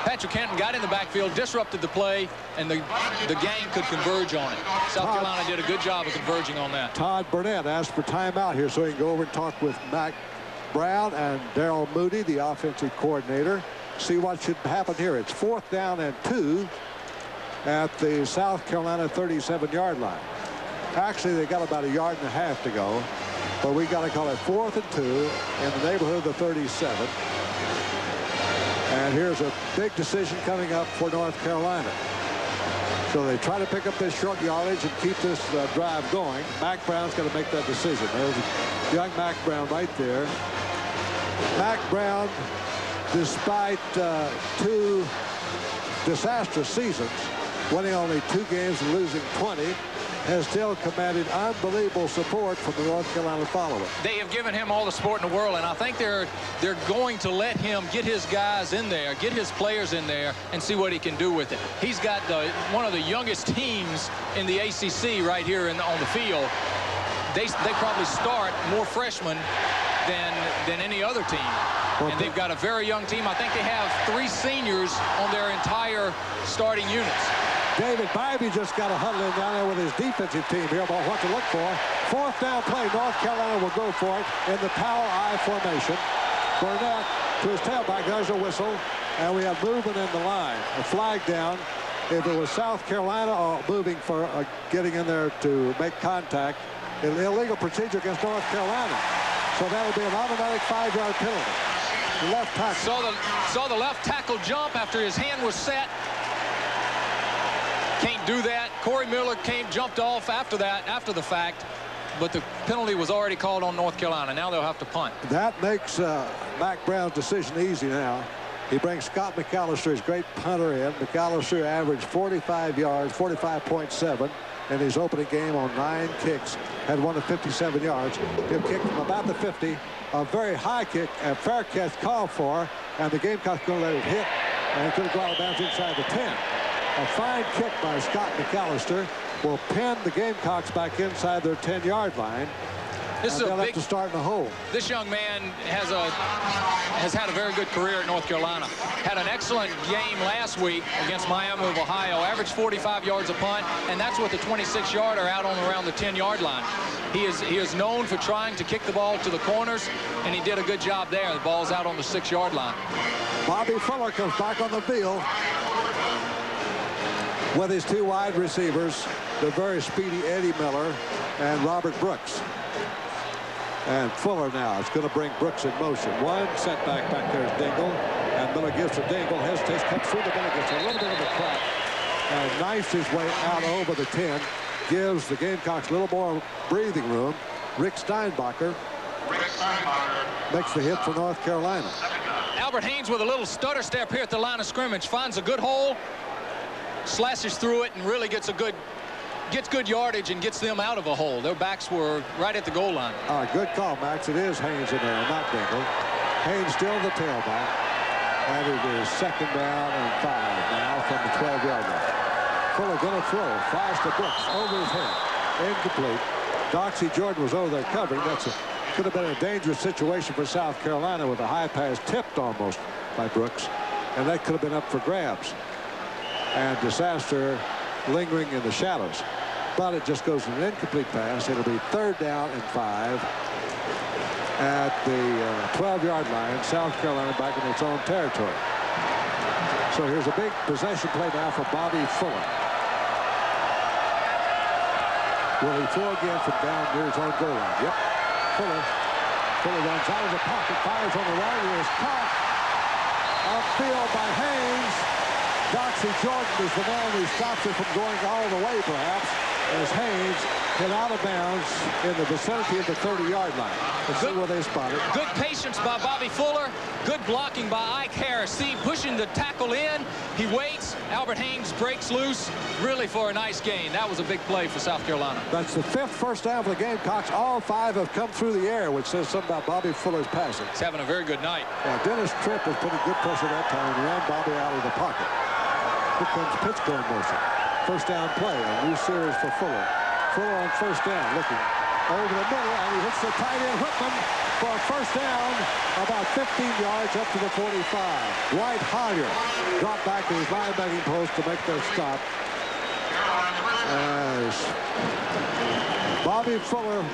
Speaker 2: Patrick Henton got in the backfield, disrupted the play, and the gang could converge on it. South Carolina did a good job of converging on that.
Speaker 1: Todd Burnett asked for timeout here so he can go over and talk with Mack Brown and Darrell Moody, the offensive coordinator. See what should happen here. It's 4th down and 2 at the South Carolina 37-yard line. Actually, they got about 1.5 yards to go, but we got to call it 4th and 2 in the neighborhood of the 37. And here's a big decision coming up for North Carolina. So they try to pick up this short yardage and keep this drive going. Mack Brown's going to make that decision. There's young Mack Brown right there. Mack Brown, despite 2 disastrous seasons, winning only 2 games and losing 20, has still commanded unbelievable support from the North Carolina following.
Speaker 2: They have given him all the support in the world, and I think they're going to let him get his guys in there, get his players in there, and see what he can do with it. He's got one of the youngest teams in the ACC right here on the field. They probably start more freshmen than any other team. And they've got a very young team. I think they have 3 seniors on their entire starting units.
Speaker 1: David Bybee just got a huddle in down there with his defensive team here about what to look for. 4th down play. North Carolina will go for it in the power I formation. Burnett to his tailback. There's a whistle. And we have movement in the line. A flag down. If it was South Carolina moving for getting in there to make contact, an illegal procedure against North Carolina. So that'll be an automatic 5-yard penalty. Left tackle.
Speaker 2: Saw the left tackle jump after his hand was set. Can't do that. Corey Miller jumped off after the fact, but the penalty was already called on North Carolina. Now they'll have to punt.
Speaker 1: That makes Mack Brown's decision easy now. He brings Scott McAllister, his great punter, in. McAllister averaged 45 yards, 45.7 in his opening game on 9 kicks. Had one of 57 yards. He'll kick from about the 50. A very high kick, a fair catch called for, and the Gamecocks going to let it hit, and it could have gone bounce inside the 10. A fine kick by Scott McAllister will pin the Gamecocks back inside their 10-yard line. They'll have to start in the hole.
Speaker 2: This young man has had a very good career at North Carolina. Had an excellent game last week against Miami of Ohio. Averaged 45 yards a punt, and that's with the 26-yarder out on around the 10-yard line. He is known for trying to kick the ball to the corners, and he did a good job there. The ball's out on the 6-yard line.
Speaker 1: Bobby Fuller comes back on the field with his 2 wide receivers, the very speedy Eddie Miller and Robert Brooks. And Fuller now is going to bring Brooks in motion. One setback back there is Dingle, and Miller gives to Dingle, hesitates, comes through the middle, gets a little bit of a crack, and knifes his way out over the 10, gives the Gamecocks a little more breathing room. Rick Steinbacher makes the hit for North Carolina.
Speaker 2: Albert Haynes with a little stutter step here at the line of scrimmage, finds a good hole, slashes through it, and really gets good yardage and gets them out of a hole. Their backs were right at the goal line.
Speaker 1: Good call, Max. It is Haynes in there, not Dingle. Haynes still the tailback. And it is 2nd down and 5 now from the 12-yard line. Fuller going to throw. Fires to Brooks over his head. Incomplete. Doxy Jordan was over there covering. Could have been a dangerous situation for South Carolina with a high pass tipped almost by Brooks. And that could have been up for grabs. And disaster lingering in the shadows. But it just goes to an incomplete pass. It'll be 3rd down and 5 at the 12-yard line. South Carolina back in its own territory. So here's a big possession play now for Bobby Fuller. Will he throw again from down near his own goal line? Yep. Fuller runs out of the pocket, fires on the right. He is caught upfield by Haynes. Doxy Jordan is the man who stops it from going all the way, perhaps, as Haynes hit out of bounds in the vicinity of the 30-yard line. Let's see where they spot it.
Speaker 2: Good patience by Bobby Fuller. Good blocking by Ike Harris. See, pushing the tackle in. He waits. Albert Haynes breaks loose, really for a nice gain. That was a big play for South Carolina.
Speaker 1: That's the 5th first down for the Gamecocks. All 5 have come through the air, which says something about Bobby Fuller's passing.
Speaker 2: He's having a very good night.
Speaker 1: Yeah, Dennis Tripp was putting good pressure that time and ran Bobby out of the pocket. Here comes Pittsco in motion. First down play, a new series for Fuller. Fuller on first down, looking over the middle, and he hits the tight end Whitman for a first down, about 15 yards up to the 45. Dwight Hoyer dropped back to his linebacking post to make their stop. As Bobby Fuller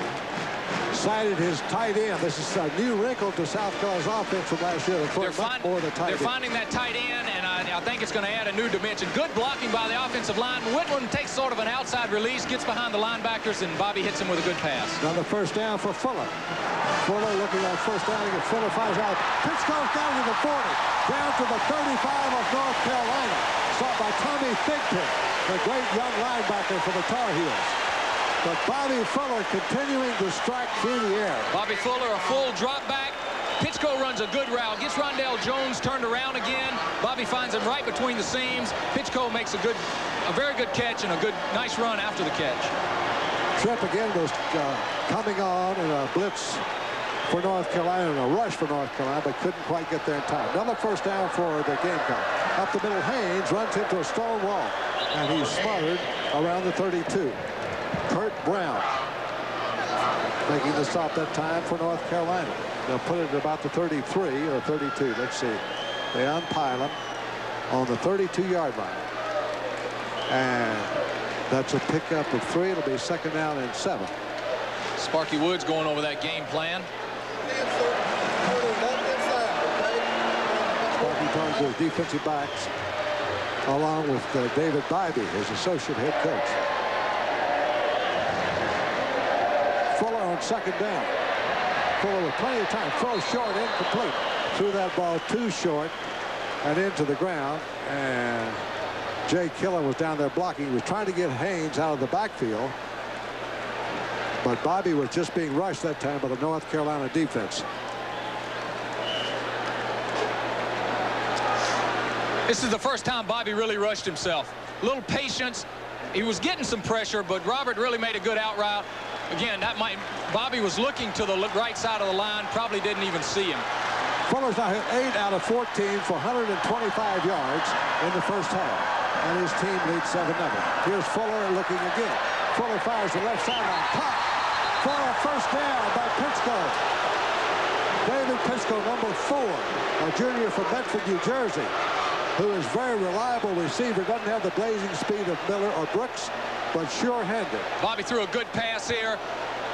Speaker 1: cited his tight end. This is a new wrinkle to South Carolina's offense from last year. They're
Speaker 2: finding that tight end, and I think it's going to add a new dimension. Good blocking by the offensive line. Whitman takes sort of an outside release, gets behind the linebackers, and Bobby hits him with a good pass.
Speaker 1: Another first down for Fuller. Fuller looking at first down, and Fuller fires out. Pittsco's down to the 40, down to the 35 of North Carolina. Sought by Tommy Thigpen, the great young linebacker for the Tar Heels. But Bobby Fuller continuing to strike through the air.
Speaker 2: Bobby Fuller, a full drop back. Pittsco runs a good route, gets Rondell Jones turned around again. Bobby finds him right between the seams. Pittsco makes a very good catch and a nice run after the catch.
Speaker 1: Tripp again was coming on in a blitz for North Carolina and a rush for North Carolina, but couldn't quite get there in time. Another first down for the Gamecock. Up the middle, Haynes runs into a stone wall, and he's smothered around the 32. Kurt Brown making the stop that time for North Carolina. They'll put it at about the 33 or 32. Let's see. They unpile him on the 32-yard line. And that's a pickup of 3. It'll be second down and 7.
Speaker 2: Sparky Woods going over that game plan.
Speaker 1: Sparky talking to his defensive backs along with David Bybee, his associate head coach. Fuller on second down. Fuller with plenty of time. Throw short, incomplete. Threw that ball too short and into the ground. And Jay Killen was down there blocking. He was trying to get Haynes out of the backfield. But Bobby was just being rushed that time by the North Carolina defense.
Speaker 2: This is the first time Bobby really rushed himself. A little patience. He was getting some pressure, but Robert really made a good out route. Again, Bobby was looking to the right side of the line, probably didn't even see him.
Speaker 1: Fuller's now hit 8 out of 14 for 125 yards in the first half. And his team leads 7-0. Here's Fuller looking again. Fuller fires the left sideline. Caught for a first down by Pittsco. David Pittsco, number 4, a junior from Medford, New Jersey, who is very reliable receiver. Doesn't have the blazing speed of Miller or Brooks, but sure-handed.
Speaker 2: Bobby threw a good pass here.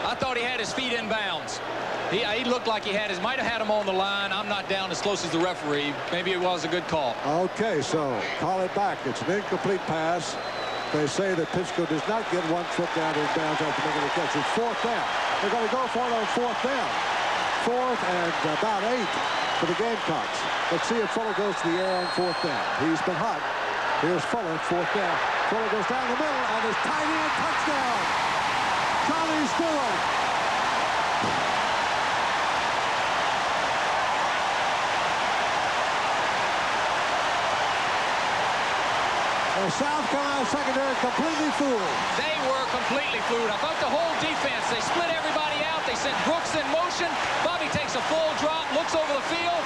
Speaker 2: I thought he had his feet in bounds. He looked like he might have had him on the line. I'm not down as close as the referee. Maybe it was a good call.
Speaker 1: Okay, so call it back. It's an incomplete pass. They say that Pittsco does not get 1 foot down in bounds after making the catch. It's 4th down. They're going to go for it on 4th down. 4th and about 8 for the Gamecocks. Let's see if Fuller goes to the air on 4th down. He's been hot. Here's Fuller, 4th down. Fuller goes down the middle, and his tight end touchdown. Charlie Stewart. The South Carolina secondary completely fooled.
Speaker 2: They were completely fooled. I thought the whole defense, they split everybody out. They sent Brooks in motion. Bobby takes a full drop, looks over the field,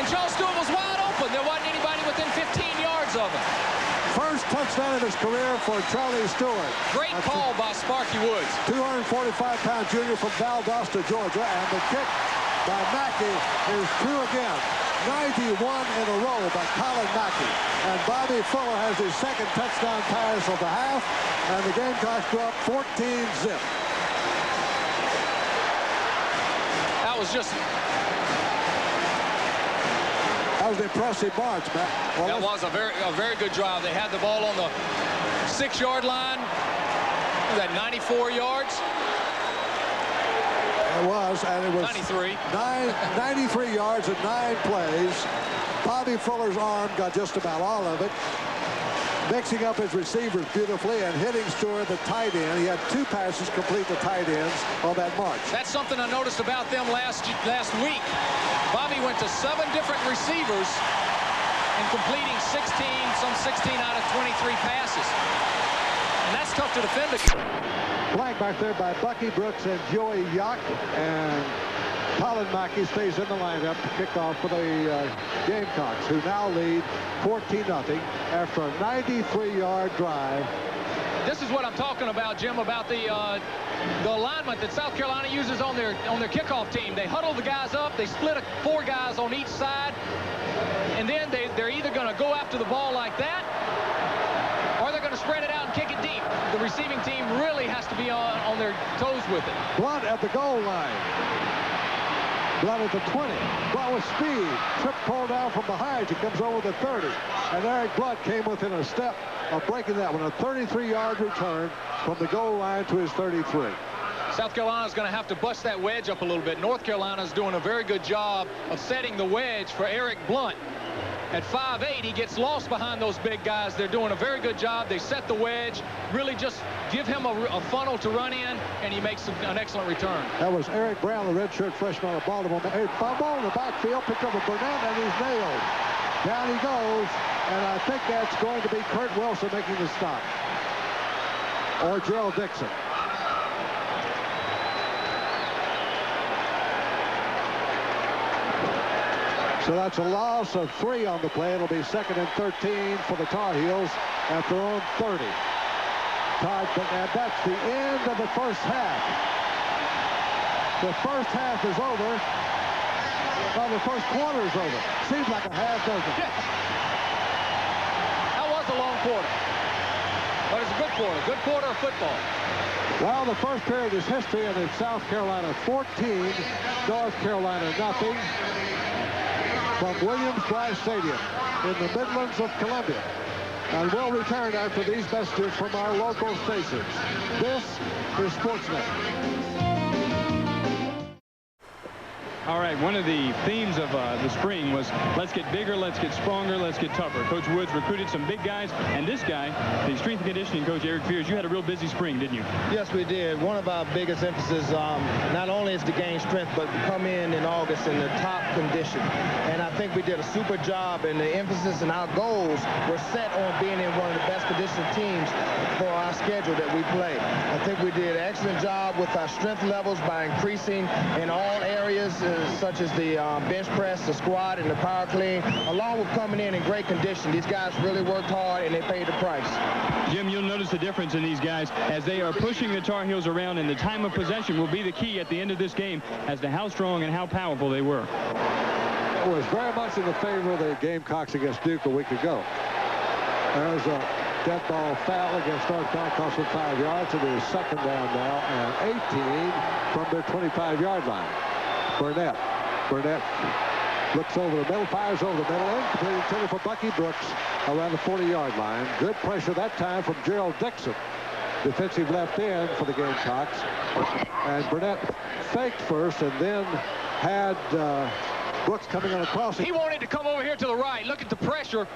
Speaker 2: and Charles Stewart was wide open. There wasn't anybody within 15 yards of him.
Speaker 1: First touchdown of his career for Charlie Stewart.
Speaker 2: Great call by Sparky Woods.
Speaker 1: 245-pound junior from Valdosta, Georgia, and the kick by Mackey is true again. 91 in a row by Colin Mackey. And Bobby Fuller has his second touchdown pass of the half, and the Gamecocks go up 14-zip.
Speaker 2: That was
Speaker 1: an impressive march, Matt. Well,
Speaker 2: that was a very good drive. They had the ball on the 6-yard line. Was that 94 yards?
Speaker 1: It was, and it was
Speaker 2: 93
Speaker 1: yards and 9 plays. Bobby Fuller's arm got just about all of it. mixing up his receivers beautifully and hitting Stewart, the tight end. He had 2 passes complete to tight ends on that march.
Speaker 2: That's something I noticed about them last week. Bobby went to 7 different receivers and completing 16 out of 23 passes. And that's tough to defend.
Speaker 1: Flag back there by Bucky Brooks and Joey Yock, and Colin Mackey stays in the lineup to kick off for the Gamecocks, who now lead 14-0 after a 93-yard drive.
Speaker 2: This is what I'm talking about, Jim, about the alignment that South Carolina uses on their kickoff team. They huddle the guys up, they split 4 guys on each side, and then they're either going to go after the ball like that, or they're going to spread it out and kick it deep. The receiving team really has to be on their toes with it.
Speaker 1: Blunt at the goal line. Blunt at the 20. Blunt with speed. Trip pulled down from behind. He comes over the 30. And Eric Blunt came within a step of breaking that one. A 33-yard return from the goal line to his 33.
Speaker 2: South Carolina's going to have to bust that wedge up a little bit. North Carolina's doing a very good job of setting the wedge for Eric Blunt. At 5'8", he gets lost behind those big guys. They're doing a very good job. They set the wedge, really just give him a funnel to run in, and he makes an excellent return.
Speaker 1: That was Eric Brown, the redshirt freshman out of Baltimore. A fumble in the backfield, picked up a Burnett, and he's nailed. Down he goes, and I think that's going to be Kurt Wilson making the stop. Or Gerald Dixon. So that's a loss of 3 on the play. It'll be 2nd and 13 for the Tar Heels at their own 30. And that's the end of the first half. The first half is over. Well, the first quarter is over. Seems like a half, doesn't it?
Speaker 2: Yeah. That was a long quarter. But it's a good quarter. Good quarter of football.
Speaker 1: Well, the first period is history, and it's South Carolina 14, North Carolina nothing. From Williams-Brice Stadium in the Midlands of Columbia. And we'll return after these messages from our local stations. This is Sportsnet.
Speaker 3: All right, one of the themes of the spring was let's get bigger, let's get stronger, let's get tougher. Coach Woods recruited some big guys, and this guy, the strength and conditioning coach, Eric Fears, you had a real busy spring, didn't you?
Speaker 6: Yes, we did. One of our biggest emphasis not only is to gain strength, but come in August in the top condition. And I think we did a super job, and the emphasis and our goals were set on being in one of the best conditioned teams for our schedule that we play. I think we did an excellent job with our strength levels by increasing in all areas, such as the bench press, the squat, and the power clean, along with coming in great condition. These guys really worked hard, and they paid the price.
Speaker 3: Jim, you'll notice the difference in these guys as they are pushing the Tar Heels around, and the time of possession will be the key at the end of this game as to how strong and how powerful they were.
Speaker 1: It was very much in the favor of the Gamecocks against Duke a week ago. There's a dead ball foul against North Carolina, costing 5 yards. It is 2nd down now and 18 from their 25-yard line. Burnett looks over the middle, fires over the middle, incomplete intended for Bucky Brooks around the 40-yard line. Good pressure that time from Gerald Dixon, defensive left end for the Gamecocks. And Burnett faked first and then had Brooks coming on a crossing.
Speaker 2: He wanted to come over here to the right. Look at the pressure.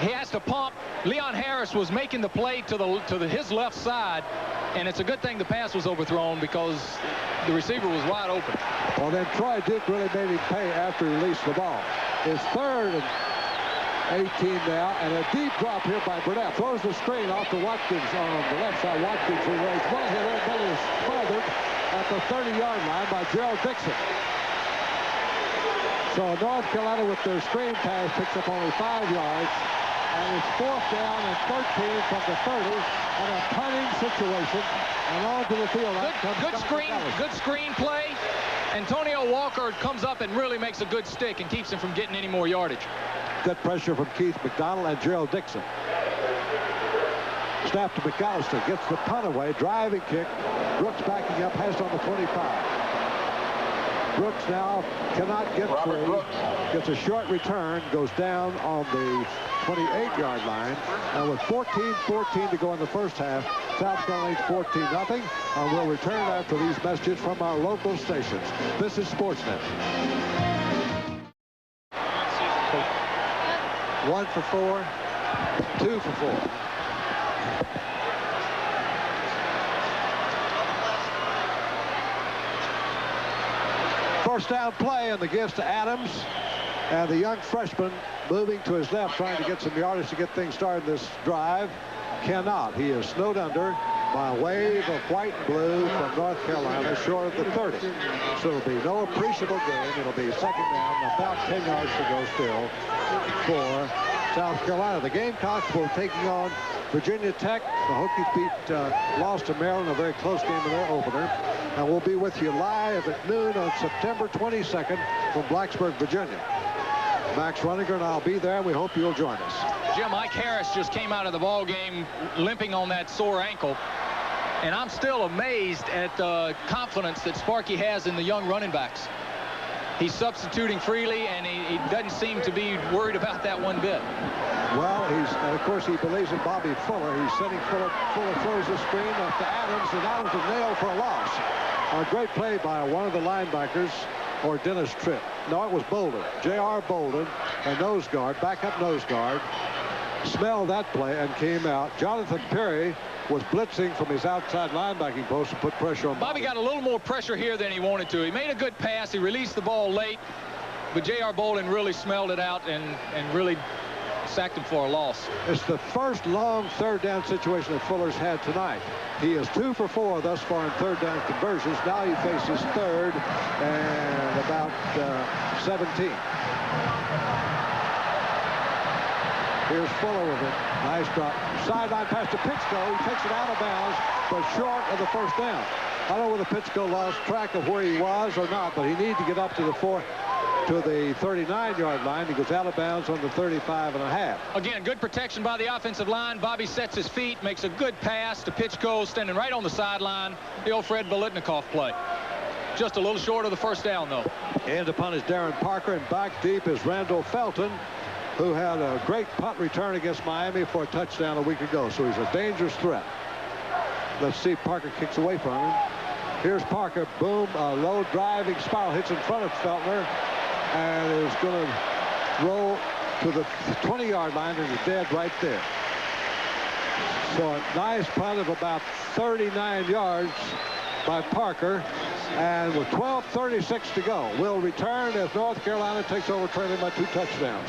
Speaker 2: He has to pump. Leon Harris was making the play to his left side, and it's a good thing the pass was overthrown because the receiver was wide open.
Speaker 1: Well, then Troy Duke really made him pay after he released the ball. It's 3rd and 18 now, and a deep drop here by Burnett. Throws the screen off to Watkins on the left side. Watkins who raised one hitter, but is smothered at the 30-yard line by Gerald Dixon. So North Carolina with their screen pass picks up only 5 yards. And it's 4th down and 13 from the 30, and a punting situation. And on to the field.
Speaker 2: Good screen play. Antonio Walker comes up and really makes a good stick and keeps him from getting any more yardage.
Speaker 1: Good pressure from Keith McDonald and Gerald Dixon. Snap to McAllister, gets the punt away, driving kick. Brooks backing up, has it on the 25. Brooks now cannot get through. Gets a short return, goes down on the 28-yard line. And with 14-14 to go in the first half, South Carolina 14-0. And we'll return after these messages from our local stations. This is Sportsnet. 1 for 4. 2 for 4. First down play, and the gives to Adams. And the young freshman moving to his left, trying to get some yardage to get things started this drive. Cannot. He is snowed under by a wave of white and blue from North Carolina, short of the 30. So it'll be no appreciable gain. It'll be second down, about 10 yards to go still for South Carolina. The Gamecocks will be taking on Virginia Tech. The Hokies lost to Maryland, a very close game in their opener. And we'll be with you live at noon on September 22nd from Blacksburg, Virginia. Max Runninger and I'll be there. We hope you'll join us.
Speaker 2: Jim, Mike Harris just came out of the ball game limping on that sore ankle. And I'm still amazed at the confidence that Sparky has in the young running backs. He's substituting freely, and he doesn't seem to be worried about that one bit.
Speaker 1: Well, and of course, he believes in Bobby Fuller. He's sending Fuller throws the screen up to Adams, and Adams is nailed for a loss. A great play by one of the linebackers, or Dennis Tripp. No, it was Bolden. J.R. Bolden, a nose guard, backup nose guard, smelled that play and came out. Jonathan Perry was blitzing from his outside linebacking post to put pressure on Bobby.
Speaker 2: Bobby got a little more pressure here than he wanted to. He made a good pass. He released the ball late, but J.R. Bolden really smelled it out and really sacked him for a loss.
Speaker 1: It's the first long third down situation that Fuller's had tonight. He is 2 for 4 thus far in third down conversions. Now he faces third and about 17. Here's Fuller with it. Nice drop. Sideline pass to Pitchko. He takes it out of bounds, but short of the first down. I don't know whether Pitchko lost track of where he was or not, but he needed to get up to the 39-yard line. He goes out of bounds on the 35.5.
Speaker 2: Again, good protection by the offensive line. Bobby sets his feet, makes a good pass to Pitchko, standing right on the sideline. The old Fred Biletnikoff play. Just a little short of the first down, though.
Speaker 1: And upon is Darren Parker, and back deep is Randall Felton, who had a great punt return against Miami for a touchdown a week ago. So he's a dangerous threat. Let's see if Parker kicks away from him. Here's Parker. Boom. A low driving spiral hits in front of Feltner and is going to roll to the 20-yard line and is dead right there. So a nice punt of about 39 yards by Parker. And with 12:36 to go, we'll return as North Carolina takes over trailing by 2 touchdowns.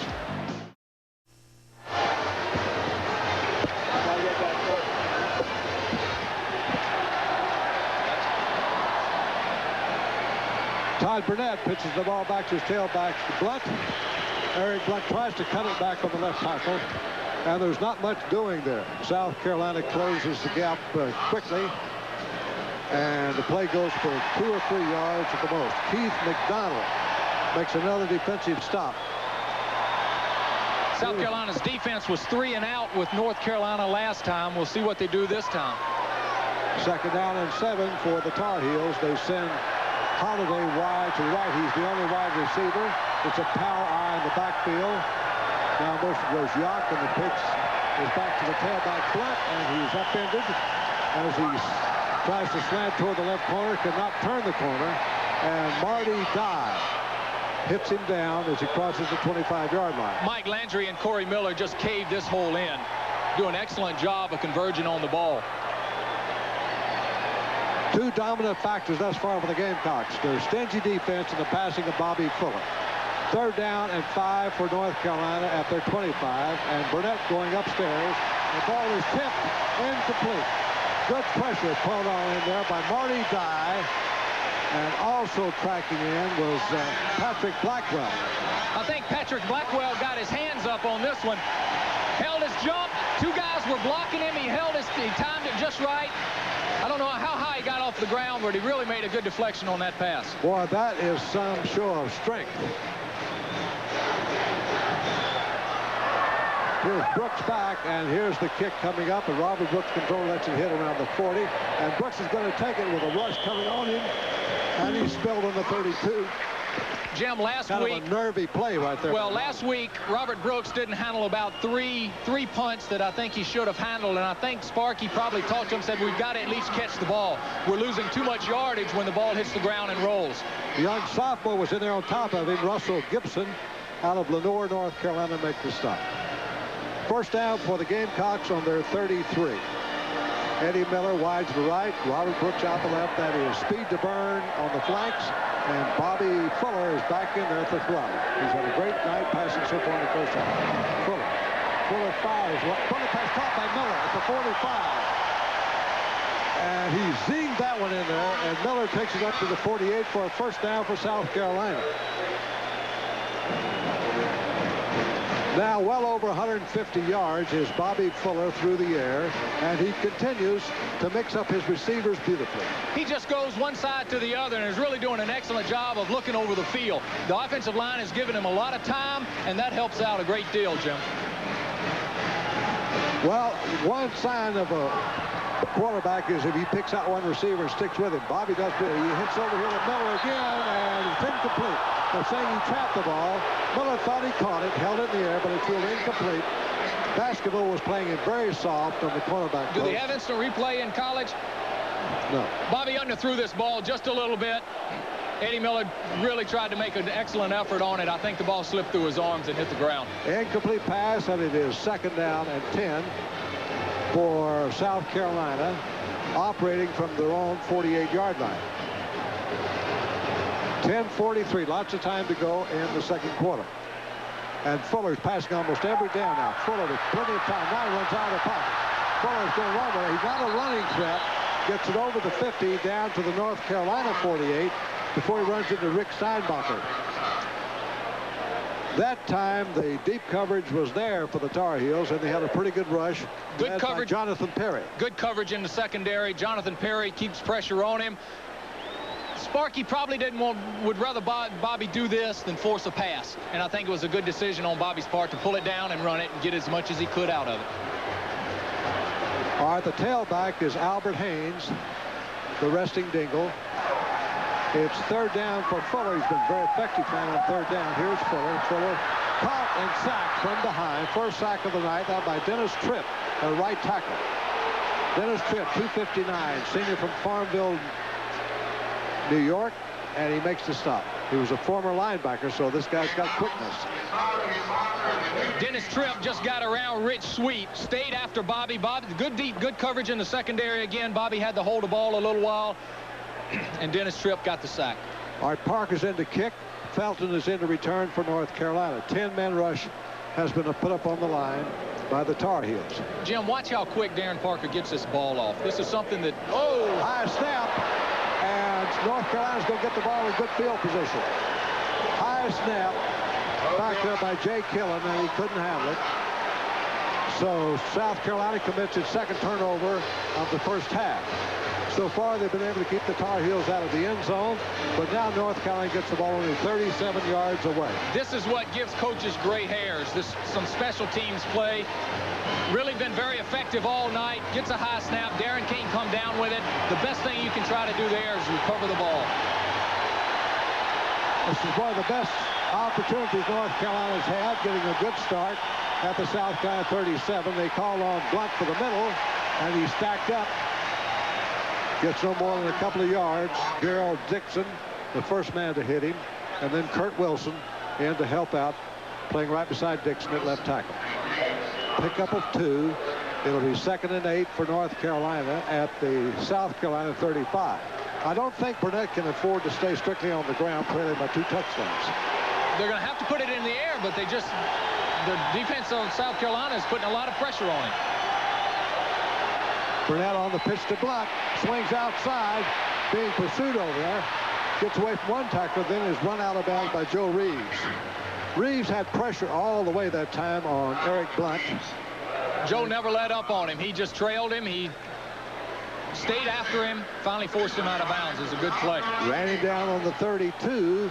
Speaker 1: Todd Burnett pitches the ball back to his tailback, Blunt. Eric Blunt tries to cut it back on the left tackle, and there's not much doing there. South Carolina closes the gap quickly, and the play goes for 2 or 3 yards at the most. Keith McDonald makes another defensive stop.
Speaker 2: South Carolina's defense was 3 and out with North Carolina last time. We'll see what they do this time.
Speaker 1: Second down and 7 for the Tar Heels. They send Holiday wide to right. He's the only wide receiver. It's a power eye in the backfield. Now motion goes Yock, and the pitch is back to the tailback Blunt, and he's upended as he tries to slant toward the left corner, cannot turn the corner, and Marty Dye hits him down as he crosses the 25-yard line.
Speaker 2: Mike Landry and Corey Miller just caved this hole in. Do an excellent job of converging on the ball.
Speaker 1: 2 dominant factors thus far for the Gamecocks. Their stingy defense and the passing of Bobby Fuller. Third down and 5 for North Carolina at their 25, and Burnett going upstairs. The ball is tipped, incomplete. Good pressure put on in there by Marty Dye, and also tracking in was Patrick Blackwell.
Speaker 2: I think Patrick Blackwell got his hands up on this one. Held his jump. 2 guys were blocking him. He timed it just right. I don't know how high he got off the ground, but he really made a good deflection on that pass.
Speaker 1: Boy, that is some show of strength. Here's Brooks back, and here's the kick coming up, and Robert Brooks control lets it hit around the 40, and Brooks is going to take it with a rush coming on him, and he's spilled on the 32.
Speaker 2: Jim, last
Speaker 1: kind
Speaker 2: week,
Speaker 1: of a nervy play right there.
Speaker 2: Well, last week, Robert Brooks didn't handle about three punts that I think he should have handled, and I think Sparky probably talked to him, said, we've got to at least catch the ball. We're losing too much yardage when the ball hits the ground and rolls.
Speaker 1: The young sophomore was in there on top of him. Russell Gibson out of Lenoir, North Carolina, make the stop. First down for the Gamecocks on their 33. Eddie Miller wide to the right. Robert Brooks out the left. That is speed to burn on the flanks. And Bobby Fuller is back in there for throw. He's had a great night passing so far in the first half. Fuller fires. Fuller pass caught by Miller at the 45. And he zinged that one in there. And Miller takes it up to the 48 for a first down for South Carolina. Now well over 150 yards is Bobby Fuller through the air, and he continues to mix up his receivers beautifully.
Speaker 2: He just goes one side to the other and is really doing an excellent job of looking over the field. The offensive line has given him a lot of time, and that helps out a great deal, Jim.
Speaker 1: Well, one sign of a quarterback is if he picks out one receiver and sticks with him. Bobby does good. He hits over here to Miller again, and it's incomplete. They're saying he trapped the ball. Miller thought he caught it, held it in the air, but it's really incomplete. Basketball was playing it very soft on the cornerback.
Speaker 2: Do they have instant replay in college?
Speaker 1: No.
Speaker 2: Bobby underthrew this ball just a little bit. Eddie Miller really tried to make an excellent effort on it. I think the ball slipped through his arms and hit the ground.
Speaker 1: Incomplete pass, and it is second down and 10 for South Carolina, operating from their own 48-yard line. 10:43, lots of time to go in the second quarter. And Fuller's passing almost every down now. Fuller with plenty of time. Now he runs out of the pocket. Fuller's going to run with it. He's not a running threat. Gets it over the 50 down to the North Carolina 48 before he runs into Rick Steinbacher. That time, the deep coverage was there for the Tar Heels, and they had a pretty good rush.
Speaker 2: Good coverage.
Speaker 1: Jonathan Perry.
Speaker 2: Good coverage in the secondary. Jonathan Perry keeps pressure on him. Sparky probably would rather Bobby do this than force a pass. And I think it was a good decision on Bobby's part to pull it down and run it and get as much as he could out of it.
Speaker 1: All right, the tailback is Albert Haynes, the resting Dingle. It's third down for Fuller. He's been very effective man on third down. Here's Fuller. Fuller caught and sacked from behind. First sack of the night out by Dennis Tripp, a right tackle. Dennis Tripp, 259, senior from Farmville, New York, and he makes the stop. He was a former linebacker, so this guy's got quickness.
Speaker 2: Dennis Tripp just got around Rich Sweet, stayed after Bobby. Good coverage in the secondary again. Bobby had to hold the ball a little while, and Dennis Tripp got the sack.
Speaker 1: All right, Parker's in to kick. Felton is in to return for North Carolina. 10-man rush has been put up on the line by the Tar Heels.
Speaker 2: Jim, watch how quick Darren Parker gets this ball off. This is something that,
Speaker 1: high snap, and North Carolina's going to get the ball in good field position. High snap, back there by Jay Killen, and he couldn't handle it. So South Carolina commits its second turnover of the first half. So far, they've been able to keep the Tar Heels out of the end zone, but now North Carolina gets the ball only 37 yards away.
Speaker 2: This is what gives coaches gray hairs. Some special teams play. Really been very effective all night. Gets a high snap. Darren can't come down with it. The best thing you can try to do there is recover the ball.
Speaker 1: This is one of the best opportunities North Carolina's had, getting a good start at the South Carolina 37. They call on Blunt for the middle, and he's stacked up. Gets no more than a couple of yards. Gerald Dixon, the first man to hit him, and then Kurt Wilson in to help out, playing right beside Dixon at left tackle. Pickup of 2. It'll be 2nd and 8 for North Carolina at the South Carolina 35. I don't think Burnett can afford to stay strictly on the ground, trailing by 2 touchdowns.
Speaker 2: They're going to have to put it in the air, but the defense of South Carolina is putting a lot of pressure on him.
Speaker 1: Burnett on the pitch to Blunt, swings outside, being pursued over there, gets away from one tackler, then is run out of bounds by Joe Reeves. Reeves had pressure all the way that time on Eric Blunt.
Speaker 2: Joe never let up on him. He just trailed him. He stayed after him, finally forced him out of bounds. It was a good play.
Speaker 1: Ran him down on the 32,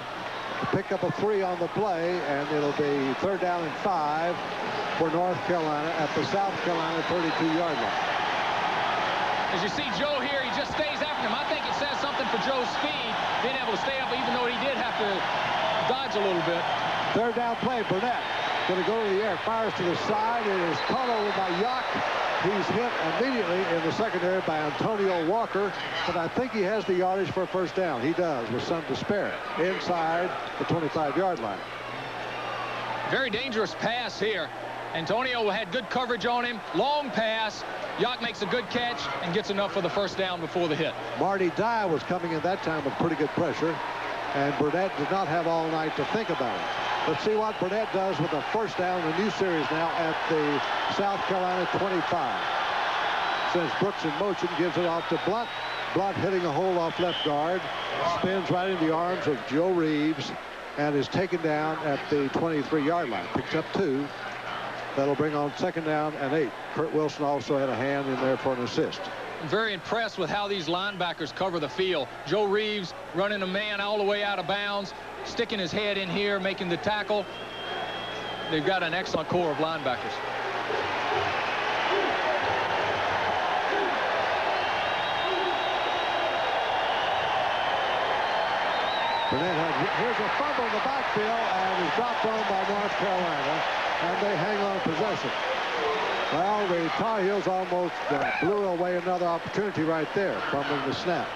Speaker 1: pick up a 3 on the play, and it'll be 3rd down and 5 for North Carolina at the South Carolina 32-yard line.
Speaker 2: As you see Joe here, he just stays after him. I think it says something for Joe's speed, being able to stay up, even though he did have to dodge a little bit.
Speaker 1: 3rd down play, Burnett going to go to the air, fires to the side. It is caught over by Yock. He's hit immediately in the secondary by Antonio Walker, but I think he has the yardage for a first down. He does, with some to spare, inside the 25-yard line.
Speaker 2: Very dangerous pass here. Antonio had good coverage on him. Long pass. Yock makes a good catch and gets enough for the first down before the hit.
Speaker 1: Marty Dye was coming in that time with pretty good pressure, and Burnett did not have all night to think about it. Let's see what Burnett does with a first down in a new series now at the South Carolina 25. Since Brooks in motion, gives it off to Blunt. Blunt hitting a hole off left guard, spins right in the arms of Joe Reeves, and is taken down at the 23-yard line. Picks up 2. That'll bring on second down and 8. Kurt Wilson also had a hand in there for an assist.
Speaker 2: I'm very impressed with how these linebackers cover the field. Joe Reeves running a man all the way out of bounds, sticking his head in here, making the tackle. They've got an excellent core of linebackers.
Speaker 1: Here's a fumble in the backfield, and is dropped on by North Carolina, and they hang on possession. Well, the Tar Heels almost blew away another opportunity right there, fumbling the snap.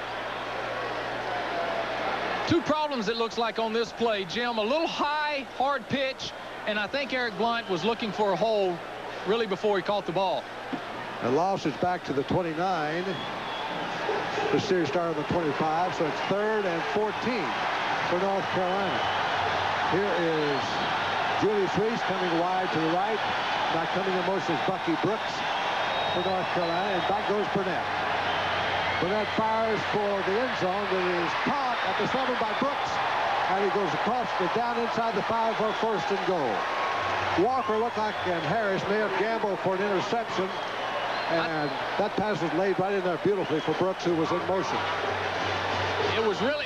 Speaker 2: 2 problems it looks like on this play, Jim. A little high, hard pitch, and I think Eric Blunt was looking for a hole really before he caught the ball.
Speaker 1: The loss is back to the 29. The series started on the 25, so it's 3rd and 14 for North Carolina. Here is Julius Reese coming wide to the right. Not coming in motion is Bucky Brooks for North Carolina, and back goes Burnett. Burnett fires for the end zone, but it is caught at the 7 by Brooks, and he goes across the down inside the 5 for first and goal. Walker looked like, and Harris may have gambled for an interception, and that pass was laid right in there beautifully for Brooks, who was in motion.
Speaker 2: It was really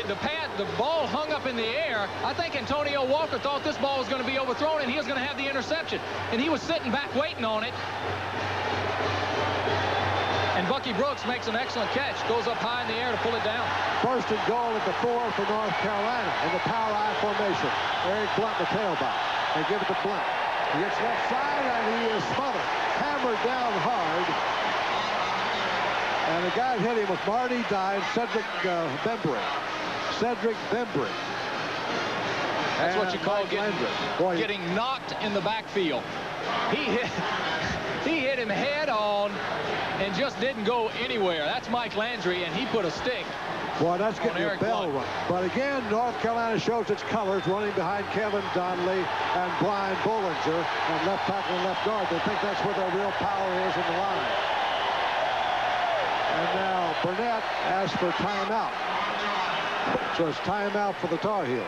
Speaker 2: the ball hung up in the air. I think Antonio Walker thought this ball was going to be overthrown and he was going to have the interception. And he was sitting back waiting on it. And Bucky Brooks makes an excellent catch. Goes up high in the air to pull it down.
Speaker 1: First and goal at the 4 for North Carolina in the power I formation. Eric Blunt, the tailback. They give it to Blunt. He gets left side and he is smothered. Hammered down hard. And the guy hit him with Marty Dye and Cedric Bembry. Cedric Bembry.
Speaker 2: That's what you call getting knocked in the backfield. He hit him head on and just didn't go anywhere. That's Mike Landry, and he put a stick.
Speaker 1: Boy, that's getting a bell run. But again, North Carolina shows its colors, running behind Kevin Donnelly and Brian Bollinger and left tackle and left guard. They think that's where their real power is in the line. And now Burnett asks for timeout. So it's timeout for the Tar Heels.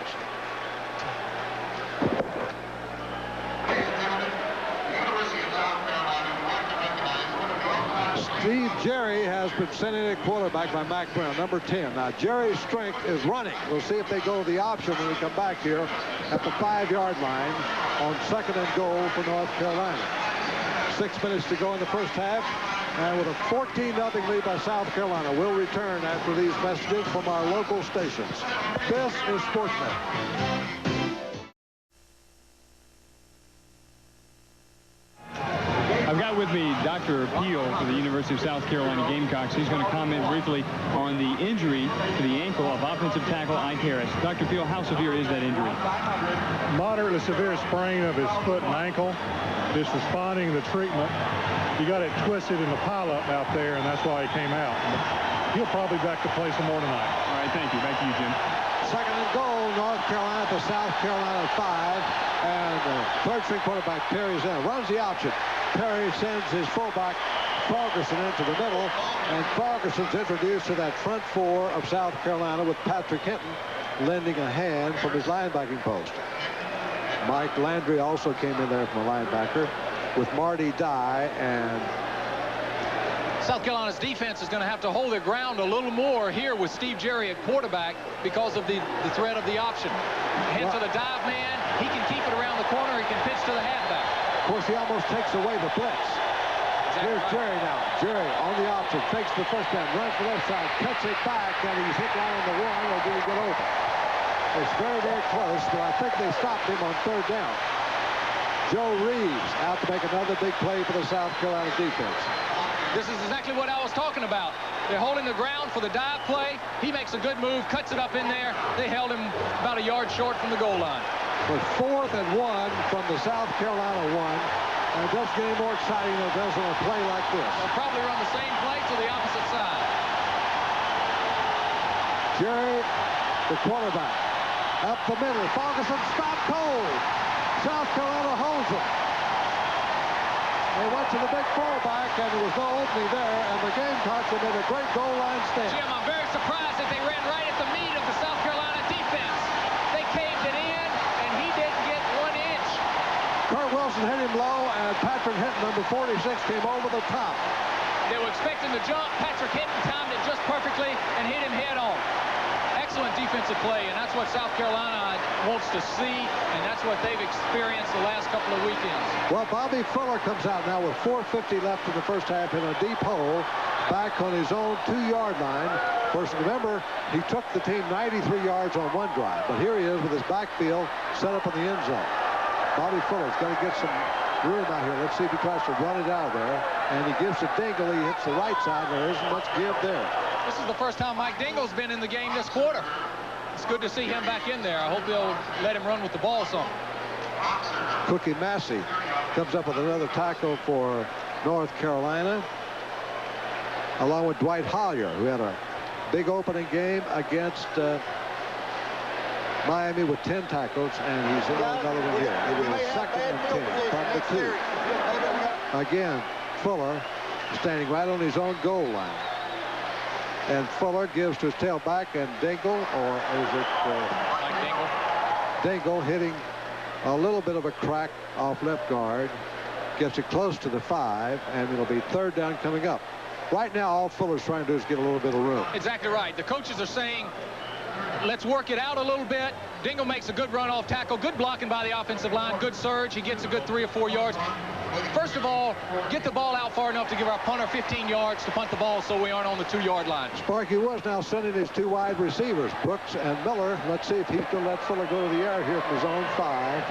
Speaker 1: Steve Jerry has been sent in at quarterback by Mack Brown, number 10. Now, Jerry's strength is running. We'll see if they go to the option when we come back here at the 5-yard line on second and goal for North Carolina. 6 minutes to go in the first half. And with a 14-0 lead by South Carolina, we'll return after these messages from our local stations. This is Sportsnet.
Speaker 3: I've got with me Dr. Peel for the University of South Carolina Gamecocks. He's going to comment briefly on the injury to the ankle of offensive tackle Ike Harris. Dr. Peel, how severe is that injury?
Speaker 7: Moderately severe sprain of his foot and ankle. Just responding to the treatment. He got it twisted in the pileup out there, and that's why he came out. He'll probably be back to play some more tonight.
Speaker 3: All right, thank you. Back to you, Jim.
Speaker 1: Second and goal, North Carolina to South Carolina 5. And third-string quarterback Perry's in. Runs the option. Perry sends his fullback Farguson into the middle, and Farguson's introduced to that front 4 of South Carolina with Patrick Hinton lending a hand from his linebacking post. Mike Landry also came in there from a linebacker with Marty Dye, and
Speaker 2: South Carolina's defense is going to have to hold their ground a little more here with Steve Jerry at quarterback because of the threat of the option. Head to the dive man. He can keep it around the corner. He can pitch to the halfback.
Speaker 1: Of course, he almost takes away the blitz. Here's Jerry now. Jerry on the option, fakes the first down, runs the left side, cuts it back, and he's hit right on the 1, or did he get over? It's very, very close, but I think they stopped him on third down. Joe Reeves out to make another big play for the South Carolina defense.
Speaker 2: This is exactly what I was talking about. They're holding the ground for the dive play. He makes a good move, cuts it up in there. They held him about a yard short from the goal line.
Speaker 1: With 4th and 1 from the South Carolina 1. And it does get any more exciting than it does on a play like this.
Speaker 2: They'll probably run the same play to the opposite side.
Speaker 1: Jerry, the quarterback, up the middle. Ferguson stopped cold. South Carolina holds it. They went to the big fullback, and there was no opening there, and the Gamecocks have made a great goal line stand.
Speaker 2: Jim, I'm very surprised that they ran right at the meat of the South Carolina defense. They caved it in, and he didn't get 1 inch.
Speaker 1: Kurt Wilson hit him low, and Patrick Hinton, number 46, came over the top.
Speaker 2: They were expecting the jump. Patrick Hinton timed it just perfectly and hit him head on. Excellent defensive play, and that's what South Carolina wants to see, and that's what they've experienced the last couple of weekends.
Speaker 1: Well, Bobby Fuller comes out now with 4:50 left in the first half in a deep hole back on his own 2-yard line. Of course, remember, he took the team 93 yards on one drive, but here he is with his backfield set up in the end zone. Bobby Fuller's got to get some room out here. Let's see if he tries to run it out of there, and he gives to Dingle. He hits the right side, and there isn't much give there.
Speaker 2: This is the first time Mike Dingle's been in the game this quarter. It's good to see him back in there. I hope they'll let him run with the ball some.
Speaker 1: Cookie Massey comes up with another tackle for North Carolina, along with Dwight Hollier, who had a big opening game against Miami with 10 tackles, and he's in another one here. It was second and 10 from the 2. Again, Fuller standing right on his own goal line. And Fuller gives to his tailback, and Dingle, or is it Dingle hitting a little bit of a crack off left guard, gets it close to the 5, and it'll be 3rd down coming up. Right now, all Fuller's trying to do is get a little bit of room.
Speaker 2: Exactly right. The coaches are saying, let's work it out a little bit. Dingle makes a good run off tackle, good blocking by the offensive line, good surge. He gets a good 3 or 4 yards. First of all, get the ball out far enough to give our punter 15 yards to punt the ball so we aren't on the 2-yard line.
Speaker 1: Sparky was now sending his 2 wide receivers, Brooks and Miller. Let's see if he's going to let Fuller go to the air here from his own 5.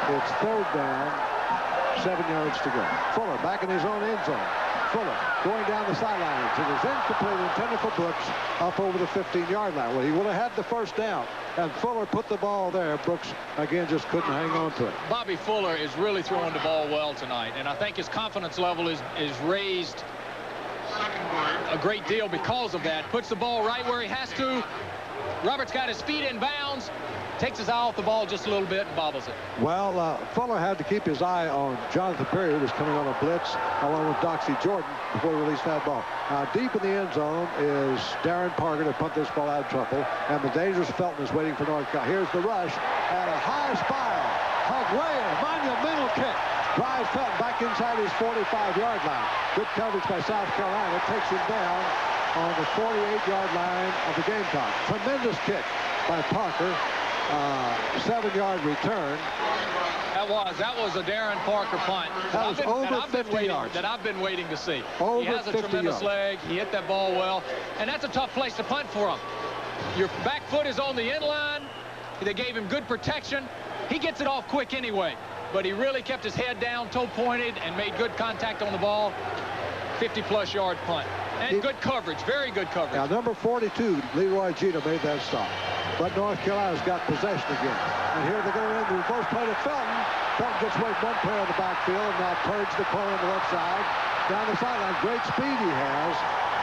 Speaker 1: It's 3rd down, 7 yards to go. Fuller back in his own end zone. Fuller going down the sidelines. It is incomplete, intended for Brooks up over the 15-yard line. Well, he would have had the 1st down, and Fuller put the ball there. Brooks, again, just couldn't hang on to it.
Speaker 2: Bobby Fuller is really throwing the ball well tonight, and I think his confidence level is raised a great deal because of that. Puts the ball right where he has to. Roberts got his feet in bounds. Takes his eye off the ball just a little bit and bobbles it.
Speaker 1: Well, Fuller had to keep his eye on Jonathan Perry, who was coming on a blitz, along with Doxy Jordan, before he released that ball. Now, deep in the end zone is Darren Parker to punt this ball out of trouble, and the dangerous Felton is waiting for North Carolina. Here's the rush, and a high spiral. Hugway, monumental kick. Drives Felton back inside his 45-yard line. Good coverage by South Carolina. Takes him down on the 48-yard line of the Gamecocks. Tremendous kick by Parker. 7-yard return.
Speaker 2: That was a Darren Parker punt.
Speaker 1: That was over 50 yards.
Speaker 2: That I've been waiting to see.
Speaker 1: Over
Speaker 2: he has a
Speaker 1: 50
Speaker 2: tremendous
Speaker 1: yards.
Speaker 2: leg. He hit that ball well. And that's a tough place to punt for him. Your back foot is on the end line. They gave him good protection. He gets it off quick anyway. But he really kept his head down, toe pointed, and made good contact on the ball. 50-plus yard punt. And good coverage, very good coverage.
Speaker 1: Now, number 42, Leroy Jeter, made that stop. But North Carolina's got possession again. And here they're going to run the reverse play to Felton. Felton gets away from one player in the backfield and now turns the corner on the left side. Down the sideline, great speed he has.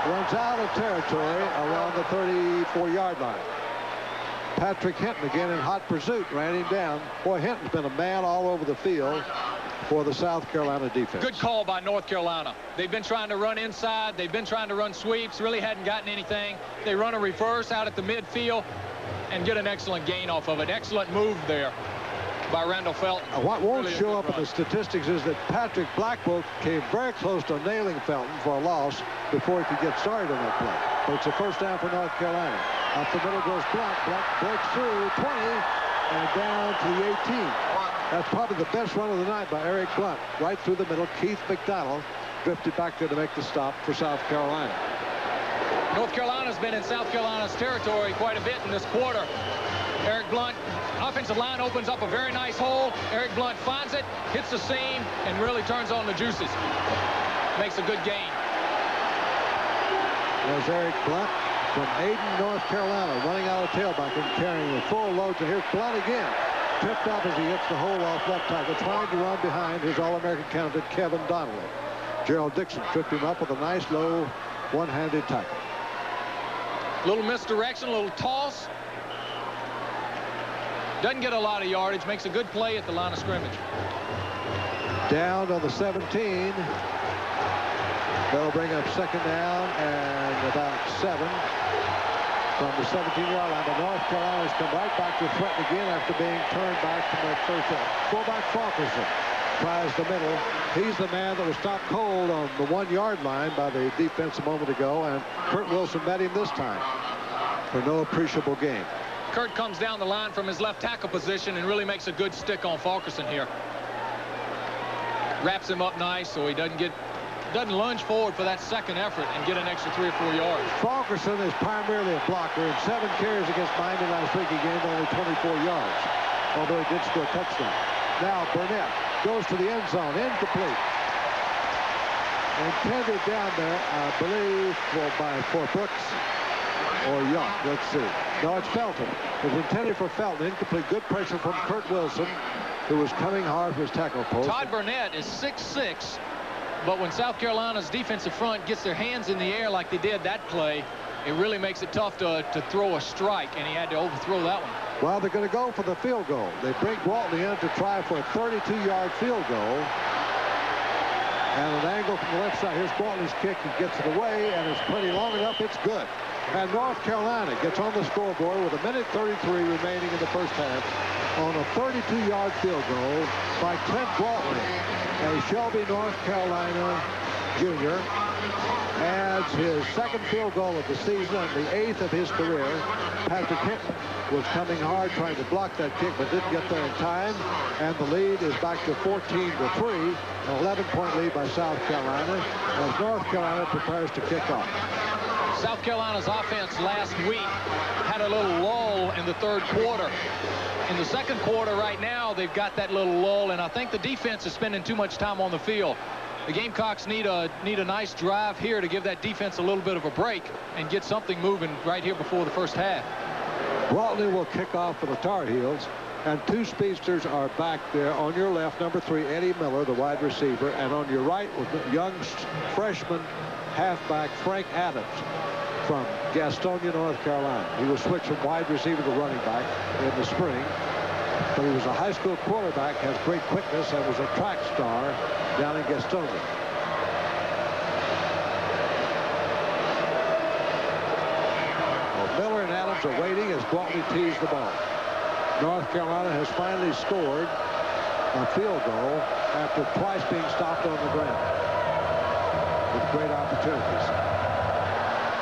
Speaker 1: Runs out of territory around the 34-yard line. Patrick Hinton again in hot pursuit, ran him down. Boy, Hinton's been a man all over the field for the South Carolina defense.
Speaker 2: Good call by North Carolina. They've been trying to run inside. They've been trying to run sweeps. Really hadn't gotten anything. They run a reverse out at the midfield and get an excellent gain off of it. Excellent move there by Randall Felton.
Speaker 1: What won't
Speaker 2: Really
Speaker 1: show up in the statistics is that Patrick Blackwell came very close to nailing Felton for a loss before he could get started on that play. But it's a 1st down for North Carolina. Up the middle goes Blunt. Blunt breaks through 20 and down to the 18. That's probably the best run of the night by Eric Blunt. Right through the middle. Keith McDonald drifted back there to make the stop for South Carolina.
Speaker 2: North Carolina's been in South Carolina's territory quite a bit in this quarter. Eric Blunt, offensive line opens up a very nice hole. Eric Blunt finds it, hits the seam, and really turns on the juices. Makes a good gain.
Speaker 1: There's Eric Blunt from Ayden, North Carolina, running out of tailback and carrying the full load. So here's Blunt again. tripped up as he hits the hole off left tackle, trying to run behind his All-American candidate, Kevin Donnelly. Gerald Dixon tripped him up with a nice low one-handed tackle.
Speaker 2: Little misdirection, a little toss. Doesn't get a lot of yardage, makes a good play at the line of scrimmage.
Speaker 1: Down on the 17. They'll bring up second down and about 7 from the 17-yard line. But North Carolina's come right back to threaten again after being turned back from that first down. Fullback Falkerson tries the middle. He's the man that was stopped cold on the 1-yard line by the defense a moment ago, and Kurt Wilson met him this time for no appreciable gain.
Speaker 2: Kurt comes down the line from his left tackle position and really makes a good stick on Falkerson here. Wraps him up nice so he doesn't lunge forward for that second effort and get an extra 3 or 4 yards.
Speaker 1: Falkerson is primarily a blocker. In 7 carries against Miami last week, he gained only 24 yards, although he did score a touchdown. Now Burnett goes to the end zone, incomplete. Intended down there, I believe, for Brooks or Young. Let's see. No, it's Felton. It was intended for Felton. Incomplete. Good pressure from Kurt Wilson, who was coming hard for his tackle post.
Speaker 2: Todd Burnett is 6'6", but when South Carolina's defensive front gets their hands in the air like they did that play, it really makes it tough to throw a strike, and he had to overthrow that one.
Speaker 1: Well, they're going to go for the field goal. They bring Gwaltney in to try for a 32-yard field goal. And an angle from the left side. Here's Gwaltney's kick. He gets it away, and it's plenty long enough. It's good. And North Carolina gets on the scoreboard with 1:33 remaining in the first half on a 32-yard field goal by Clint Gwaltney. A Shelby, North Carolina junior adds his second field goal of the season and the 8th of his career. Patrick Hinton was coming hard trying to block that kick but didn't get there in time, and the lead is back to 14-3, an 11-point lead by South Carolina as North Carolina prepares to kick off.
Speaker 2: South Carolina's offense last week had a little lull in the third quarter. In the second quarter right now, they've got that little lull, and I think the defense is spending too much time on the field. The Gamecocks need a nice drive here to give that defense a little bit of a break and get something moving right here before the first half.
Speaker 1: Gwaltney will kick off for the Tar Heels, and 2 speedsters are back there. On your left, number 3, Eddie Miller, the wide receiver, and on your right was young freshman halfback Frank Adams from Gastonia, North Carolina. He was switched from wide receiver to running back in the spring, but he was a high school quarterback, has great quickness, and was a track star down in Gastonia. Well, Miller and Adams are waiting as Gwaltney tees the ball. North Carolina has finally scored a field goal after twice being stopped on the ground with great opportunities.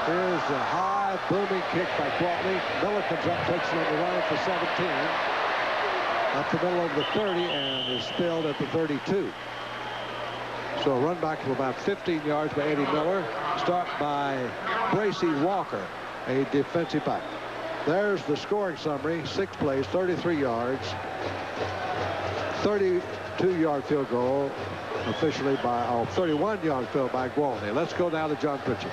Speaker 1: Here's a high, booming kick by Gwaltney. Miller comes up, takes it on the run for 17. Up the middle of the 30 and is spilled at the 32. So a run back of about 15 yards by Eddie Miller. Start by Bracy Walker, a defensive back. There's the scoring summary. 6 plays, 33 yards. 32-yard field goal officially by 31-yard field by Gwaltney. Let's go down to John Pritchett.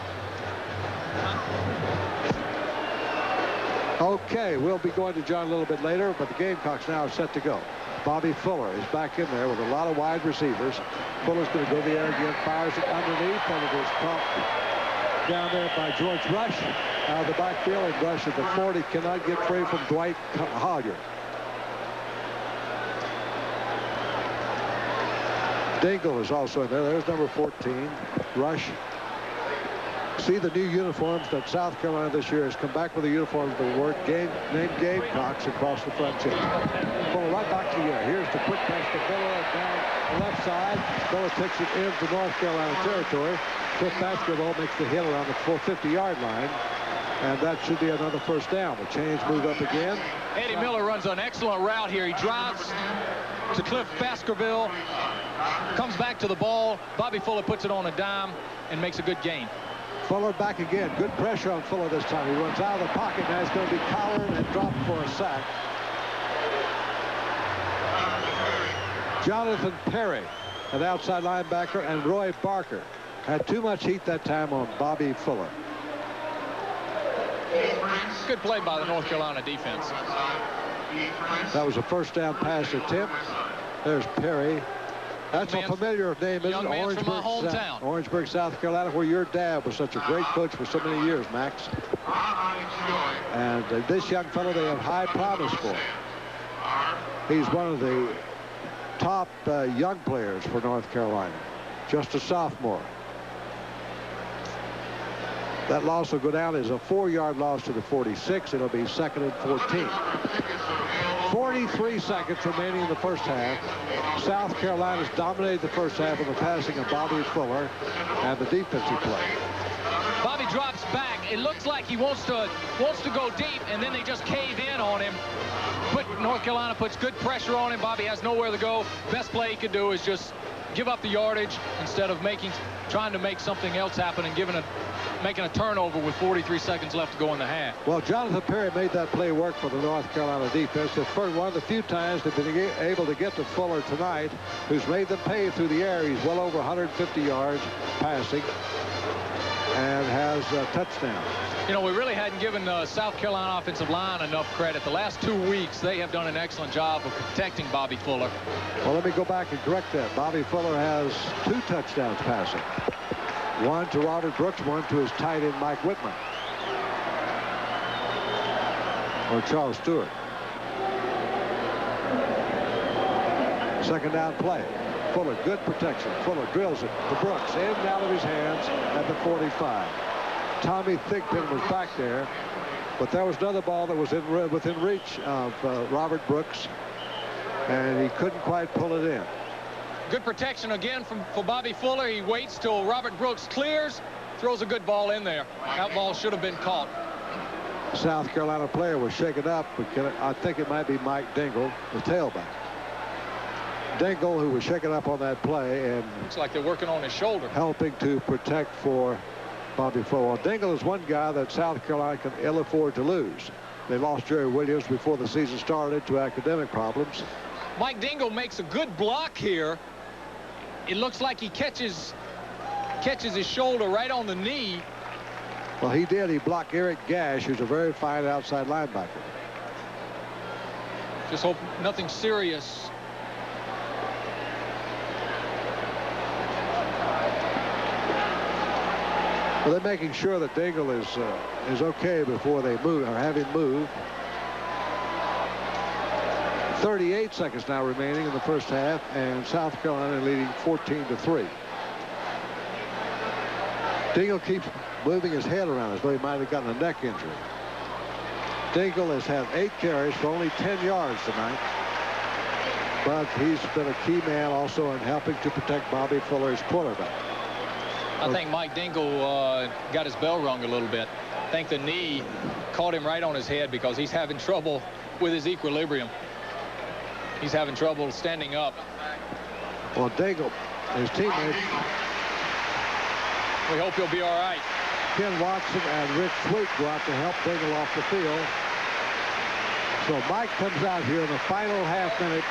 Speaker 1: Okay, we'll be going to John a little bit later, but the Gamecocks now are set to go. Bobby Fuller is back in there with a lot of wide receivers. Fuller's going to go to the air again, fires it underneath, and it is caught down there by George Rush out of the backfield, and Rush at the 40 cannot get free from Dwight Collier. Dingle is also in there. There's number 14, Rush. See the new uniforms that South Carolina this year has come back with the uniforms that were named Gamecocks across the front chest. Fuller right back to the air. Here's the quick pass to Miller down the left side. Miller takes it into North Carolina territory. Cliff Baskerville makes the hit around the 50-yard line, and that should be another first down. The chains move up again.
Speaker 2: Eddie Miller runs an excellent route here. He drives to Cliff Baskerville, comes back to the ball. Bobby Fuller puts it on a dime and makes a good gain.
Speaker 1: Fuller back again. Good pressure on Fuller this time. He runs out of the pocket. Now he's going to be collared and dropped for a sack. Jonathan Perry, an outside linebacker, and Roy Barker had too much heat that time on Bobby Fuller.
Speaker 2: Good play by the North Carolina defense.
Speaker 1: That was a first down pass attempt. There's Perry. That's a familiar name, isn't it? Orangeburg, South Carolina, where your dad was such a great coach for so many years, Max. And this young fellow, they have high promise for. He's one of the top young players for North Carolina. Just a sophomore. That loss will go down as a 4-yard loss to the 46. It'll be 2nd and 14. 43 seconds remaining in the first half. South Carolina's dominated the first half with the passing of Bobby Fuller and the defensive play.
Speaker 2: Bobby drops back. It looks like he wants to go deep, and then they just cave in on him. North Carolina puts good pressure on him. Bobby has nowhere to go. Best play he could do is just give up the yardage instead of trying to make something else happen and making a turnover with 43 seconds left to go in the half.
Speaker 1: Well, Jonathan Perry made that play work for the North Carolina defense. The first one of the few times they've been able to get to Fuller tonight, who's made them pay through the air. He's well over 150 yards passing and has a touchdown.
Speaker 2: You know, we really hadn't given the South Carolina offensive line enough credit. The last 2 weeks, they have done an excellent job of protecting Bobby Fuller.
Speaker 1: Well, let me go back and correct that. Bobby Fuller has 2 touchdowns passing. One to Robert Brooks, one to his tight end, Mike Whitman. Or Charles Stewart. Second down play. Fuller, good protection. Fuller drills it to Brooks. In and out of his hands at the 45. Tommy Thigpen was back there, but there was another ball that was within reach of Robert Brooks, and he couldn't quite pull it in.
Speaker 2: Good protection again for Bobby Fuller. He waits till Robert Brooks clears, throws a good ball in there. That ball should have been caught.
Speaker 1: South Carolina player was shaken up, but I think it might be Mike Dingle, the tailback. Dingle, who was shaken up on that play, and
Speaker 2: looks like they're working on his shoulder,
Speaker 1: helping to protect for Bobby Fuller. Well, Dingle is one guy that South Carolina can ill afford to lose. They lost Jerry Williams before the season started to academic problems.
Speaker 2: Mike Dingle makes a good block here. It looks like he catches his shoulder right on the knee.
Speaker 1: Well, he did. He blocked Eric Gash, who's a very fine outside linebacker.
Speaker 2: Just hope nothing serious.
Speaker 1: Well, they're making sure that Dingle is okay before they move, or have him move. 38 seconds now remaining in the first half, and South Carolina leading 14-3. Dingle keeps moving his head around as though he might have gotten a neck injury. Dingle has had 8 carries for only 10 yards tonight, but he's been a key man also in helping to protect Bobby Fuller's quarterback.
Speaker 2: I think Mike Dingle got his bell rung a little bit. I think the knee caught him right on his head because he's having trouble with his equilibrium. He's having trouble standing up.
Speaker 1: Well, Dingle, his teammates.
Speaker 2: We hope he'll be all right.
Speaker 1: Ken Watson and Rich Sweet go out to help Dingle off the field. So Mike comes out here in the final half minute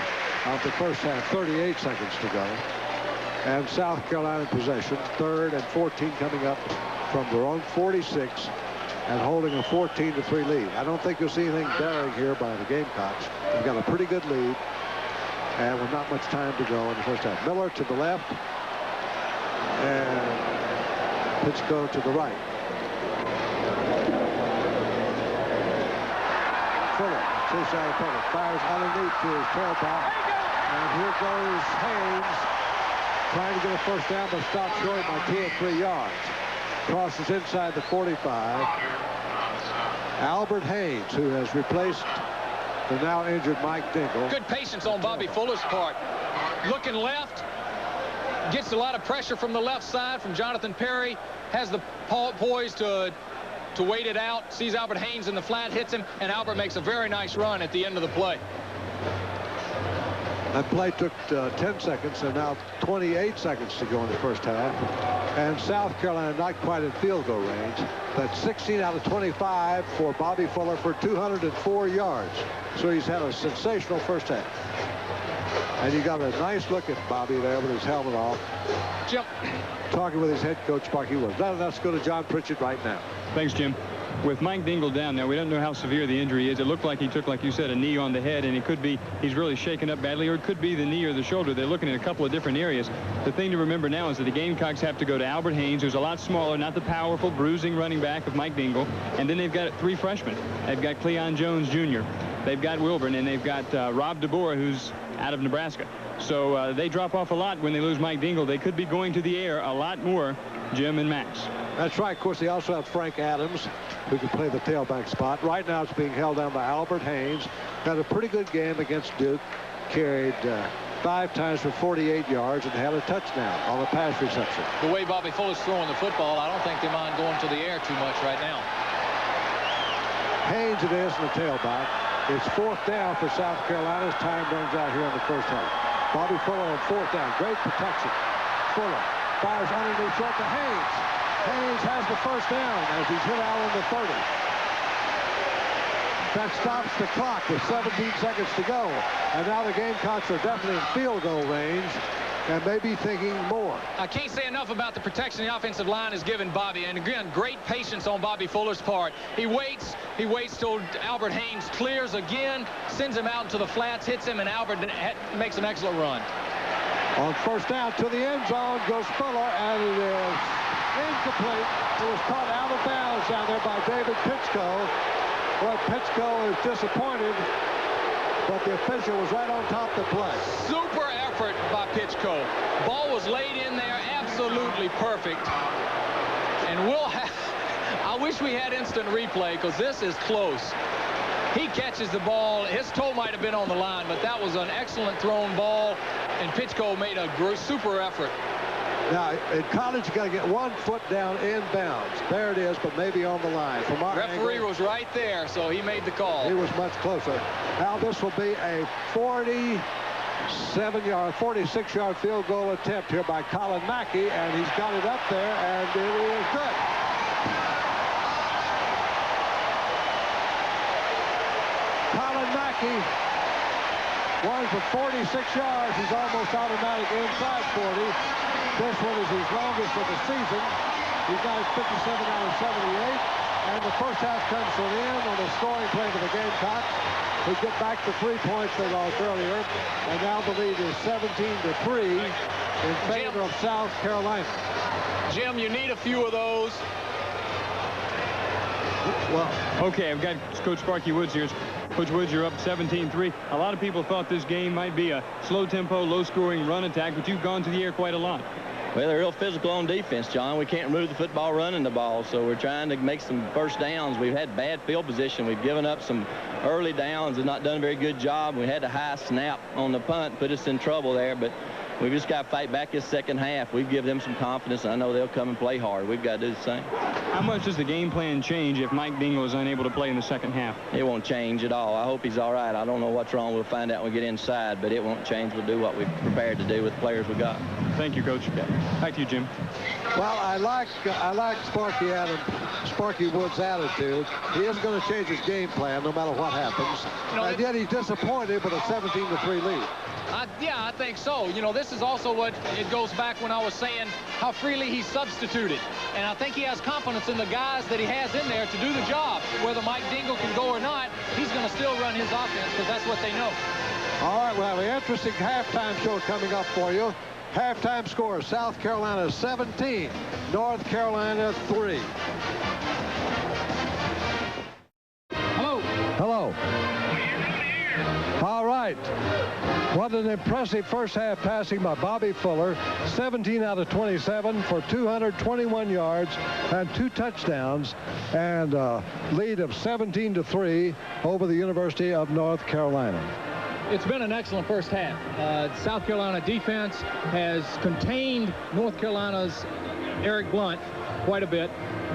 Speaker 1: of the first half, 38 seconds to go. And South Carolina in possession, 3rd and 14 coming up from their own 46 and holding a 14-3 lead. I don't think you'll see anything daring here by the Gamecocks. They've got a pretty good lead, and with not much time to go in the first half. Miller to the left, and Pittsco to the right. Fuller, two-side opponent, fires underneath to his tailback, and here goes Haynes, trying to get a first down, but stopped short by 2 or 3 yards. Crosses inside the 45. Albert Haynes, who has replaced the now injured Mike Dingle.
Speaker 2: Good patience on Bobby Fuller's part. Looking left, gets a lot of pressure from the left side from Jonathan Perry, has the poise to wait it out, sees Albert Haynes in the flat, hits him, and Albert makes a very nice run at the end of the play.
Speaker 1: That play took 10 seconds, and now 28 seconds to go in the first half. And South Carolina not quite in field goal range. That's 16 out of 25 for Bobby Fuller for 204 yards. So he's had a sensational first half. And you got a nice look at Bobby there with his helmet off.
Speaker 2: Jim.
Speaker 1: Talking with his head coach, Sparky Williams. Let's go to John Pritchett right now.
Speaker 3: Thanks, Jim. with Mike Dingle down there, we don't know how severe the injury is. It looked like he took, like you said, a knee on the head, and it could be he's really shaken up badly, or it could be the knee or the shoulder. They're looking at a couple of different areas. The thing to remember now is that the Gamecocks have to go to Albert Haynes, who's a lot smaller, not the powerful, bruising running back of Mike Dingle, and then they've got 3 freshmen. They've got Cleon Jones Jr., they've got Wilburn, and they've got Rob DeBoer, who's out of Nebraska. So they drop off a lot when they lose Mike Dingle. They could be going to the air a lot more, Jim and Max.
Speaker 1: That's right. Of course, they also have Frank Adams, who can play the tailback spot. Right now, it's being held down by Albert Haynes. Had a pretty good game against Duke. Carried 5 times for 48 yards and had a touchdown on a pass reception.
Speaker 2: The way Bobby Fuller's throwing the football, I don't think they mind going to the air too much right now.
Speaker 1: Haynes it is in the tailback. It's 4th down for South Carolina as time runs out here in the first half. Bobby Fuller on 4th down. Great protection. Fuller fires underneath short to Haynes. Haynes has the first down as he's hit out on the 30. That stops the clock with 17 seconds to go. And now the Gamecocks are definitely in field goal range and maybe thinking more.
Speaker 2: I can't say enough about the protection the offensive line has given Bobby. And again, great patience on Bobby Fuller's part. He waits till Albert Haynes clears again, sends him out into the flats, hits him, and Albert makes an excellent run.
Speaker 1: On first down to the end zone goes Fuller, and it is incomplete. It was caught out of bounds down there by David Pitchko. Well, Pitchko is disappointed, but the official was right on top of the play.
Speaker 2: Super effort by Pitchko. Ball was laid in there, absolutely perfect. And we'll have, I wish we had instant replay because this is close. He catches the ball. His toe might have been on the line, but that was an excellent thrown ball, and Pitchko made a super effort.
Speaker 1: Now, in college, you got to get 1 foot down in bounds. There it is, but maybe on the line. From our
Speaker 2: referee
Speaker 1: angle,
Speaker 2: was right there, so he made the call.
Speaker 1: He was much closer. Now, this will be a 46-yard field goal attempt here by Colin Mackey, and he's got it up there, and it is good. Colin Mackey runs for 46 yards. He's almost automatic inside 40. This one is his longest of the season. He's got 57 out of 78. And the first half comes to an end on a scoring play for the Gamecocks, who get back the 3 points they lost earlier. And now the lead is 17-3 in favor of South Carolina.
Speaker 2: Jim, you need a few of those.
Speaker 1: Well,
Speaker 3: okay, I've got Coach Sparky Woods here. Coach Woods, you're up 17-3. A lot of people thought this game might be a slow-tempo, low-scoring run attack, but you've gone to the air quite a lot.
Speaker 8: Well, they're real physical on defense, John. We can't move the football running the ball, so we're trying to make some first downs. We've had bad field position. We've given up some early downs and not done a very good job. We had a high snap on the punt, put us in trouble there, but we've just got to fight back this second half. We've given them some confidence, and I know they'll come and play hard. We've got to do the same.
Speaker 3: How much does the game plan change if Mike Dingle is unable to play in the second half?
Speaker 8: It won't change at all. I hope he's all right. I don't know what's wrong. We'll find out when we get inside, but it won't change. We'll do what we've prepared to do with the players we got.
Speaker 3: Thank you, Coach. Back to you, Jim.
Speaker 1: Well, I like Sparky Woods' attitude. He isn't going to change his game plan no matter what happens. And yet he's disappointed with a 17-3 lead.
Speaker 2: Yeah, I think so. You know, this is also what it goes back when I was saying how freely he substituted. And I think he has confidence in the guys that he has in there to do the job. Whether Mike Dingle can go or not, he's going to still run his offense because that's what they know.
Speaker 1: All right, well, an interesting halftime show coming up for you. Halftime score, South Carolina 17, North Carolina 3.
Speaker 2: Hello.
Speaker 1: Hello. All right. What an impressive first half passing by Bobby Fuller. 17 out of 27 for 221 yards and 2 touchdowns, and a lead of 17-3 over the University of North Carolina.
Speaker 2: It's been an excellent first half. South Carolina defense has contained North Carolina's Eric Blunt quite a bit.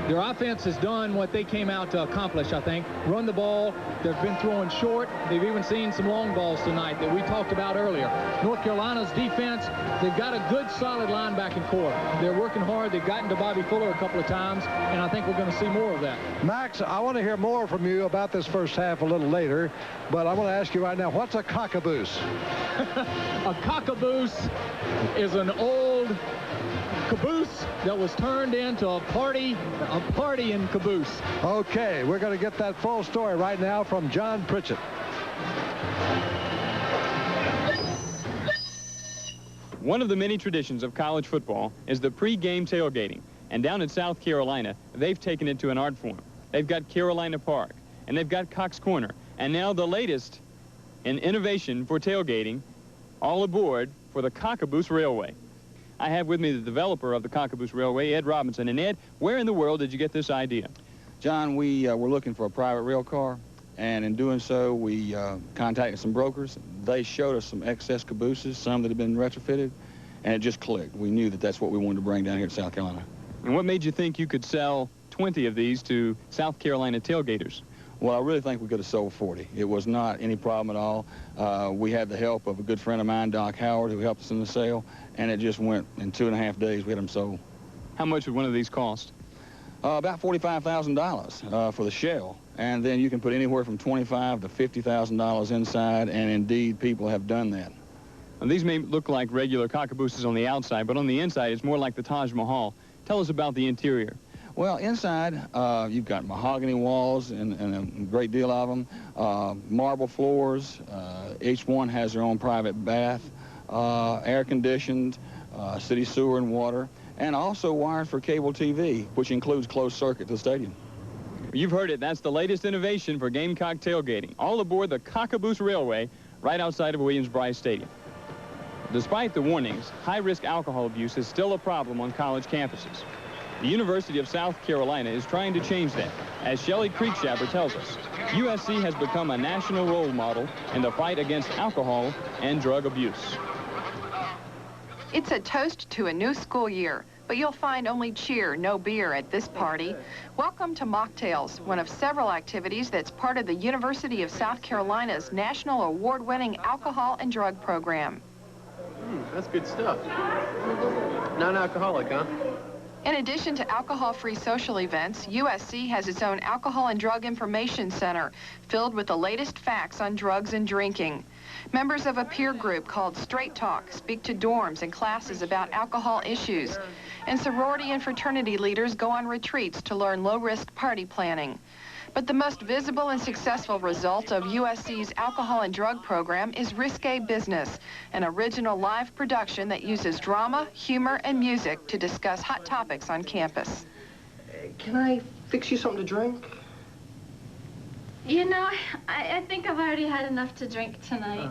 Speaker 2: Their offense has done what they came out to accomplish, I think. Run the ball. They've been throwing short. They've even seen some long balls tonight that we talked about earlier. North Carolina's defense, they've got a good, solid linebacking core. They're working hard. They've gotten to Bobby Fuller a couple of times, and I think we're going to see more of that.
Speaker 1: Max, I want to hear more from you about this first half a little later, but I want to ask you right now, what's a cockaboose?
Speaker 2: A cockaboose is an old caboose that was turned into a party in caboose.
Speaker 1: Okay, we're going to get that full story right now from John Pritchett.
Speaker 3: One of the many traditions of college football is the pre-game tailgating. And down in South Carolina, they've taken it to an art form. They've got Carolina Park, and they've got Cox Corner. And now the latest in innovation for tailgating, all aboard for the Cockaboose Railway. I have with me the developer of the Cockaboose Railway, Ed Robinson. And Ed, where in the world did you get this idea?
Speaker 9: John, we were looking for a private rail car, and in doing so, we contacted some brokers. They showed us some excess cabooses, some that had been retrofitted, and it just clicked. We knew that that's what we wanted to bring down here to South Carolina.
Speaker 3: And what made you think you could sell 20 of these to South Carolina tailgaters?
Speaker 9: Well, I really think we could have sold 40. It was not any problem at all. We had the help of a good friend of mine, Doc Howard, who helped us in the sale, and it just went in 2.5 days. We had them sold.
Speaker 3: How much would one of these cost?
Speaker 9: About $45,000 for the shell, and then you can put anywhere from $25,000 to $50,000 inside, and indeed people have done that.
Speaker 3: Now, these may look like regular cockabooses on the outside, but on the inside it's more like the Taj Mahal. Tell us about the interior.
Speaker 9: Well, inside, you've got mahogany walls and a great deal of them, marble floors. Each one has their own private bath, air-conditioned, city sewer and water, and also wired for cable TV, which includes closed circuit to the stadium.
Speaker 3: You've heard it. That's the latest innovation for Gamecock tailgating. All aboard the Cockaboose Railway right outside of Williams-Brice Stadium. Despite the warnings, high-risk alcohol abuse is still a problem on college campuses. The University of South Carolina is trying to change that. As Shelley Creekshaber tells us, USC has become a national role model in the fight against alcohol and drug abuse.
Speaker 10: It's a toast to a new school year, but you'll find only cheer, no beer at this party. Welcome to Mocktails, one of several activities that's part of the University of South Carolina's national award-winning alcohol and drug program.
Speaker 11: That's good stuff. Non-alcoholic, huh?
Speaker 10: In addition to alcohol-free social events, USC has its own Alcohol and Drug Information Center filled with the latest facts on drugs and drinking. Members of a peer group called Straight Talk speak to dorms and classes about alcohol issues. And sorority and fraternity leaders go on retreats to learn low-risk party planning. But the most visible and successful result of USC's alcohol and drug program is Risque Business, an original live production that uses drama, humor, and music to discuss hot topics on campus.
Speaker 11: Can I fix you something to drink?
Speaker 12: You know, I think I've already had enough to drink tonight.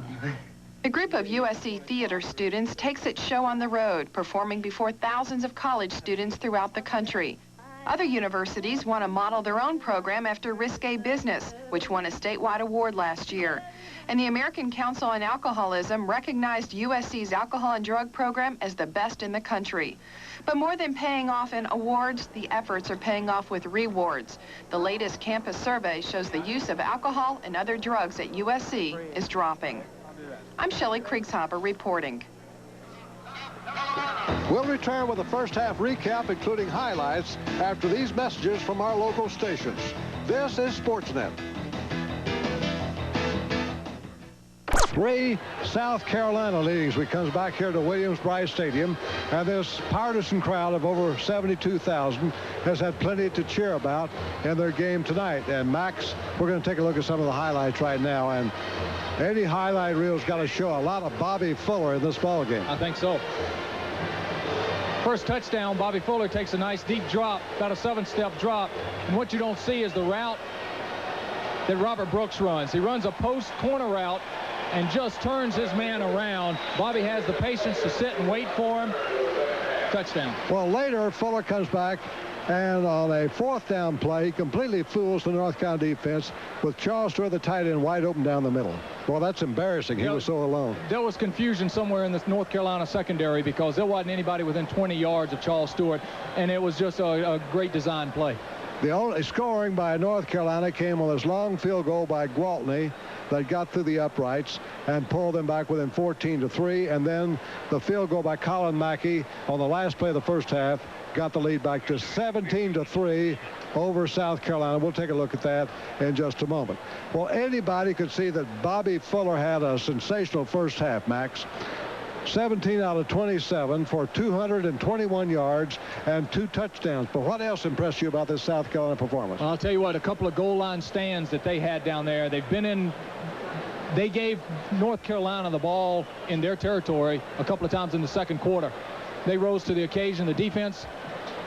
Speaker 10: A group of USC theater students takes its show on the road, performing before thousands of college students throughout the country. Other universities want to model their own program after Risque Business, which won a statewide award last year. And the American Council on Alcoholism recognized USC's alcohol and drug program as the best in the country. But more than paying off in awards, the efforts are paying off with rewards. The latest campus survey shows the use of alcohol and other drugs at USC is dropping. I'm Shelley Kriegshaber reporting.
Speaker 1: We'll return with a first-half recap, including highlights, after these messages from our local stations. This is Sportsnet. 3 South Carolina leading. We comes back here to Williams-Brice Stadium, and this partisan crowd of over 72,000 has had plenty to cheer about in their game tonight. And Max, we're going to take a look at some of the highlights right now, and any highlight reel's got to show a lot of Bobby Fuller in this ball game.
Speaker 2: I think so. First touchdown, Bobby Fuller takes a nice deep drop, about a 7-step drop. And what you don't see is the route that Robert Brooks runs. He runs a post corner route and just turns his man around. Bobby has the patience to sit and wait for him. Touchdown.
Speaker 1: Well, later, Fuller comes back, and on a 4th down play, he completely fools the North Carolina defense with Charles Stewart, the tight end, wide open down the middle. Well, that's embarrassing. He was so alone.
Speaker 2: There was confusion somewhere in this North Carolina secondary because there wasn't anybody within 20 yards of Charles Stewart, and it was just a great design play.
Speaker 1: The only scoring by North Carolina came on this long field goal by Gwaltney that got through the uprights and pulled them back within 14-3, and then the field goal by Colin Mackey on the last play of the first half got the lead back to 17-3 over South Carolina. We'll take a look at that in just a moment. Well, anybody could see that Bobby Fuller had a sensational first half, Max. 17 out of 27 for 221 yards and 2 touchdowns. But what else impressed you about this South Carolina performance?
Speaker 2: Well, I'll tell you what, a couple of goal line stands that they had down there. They've been in. They gave North Carolina the ball in their territory a couple of times in the second quarter. They rose to the occasion. The defense,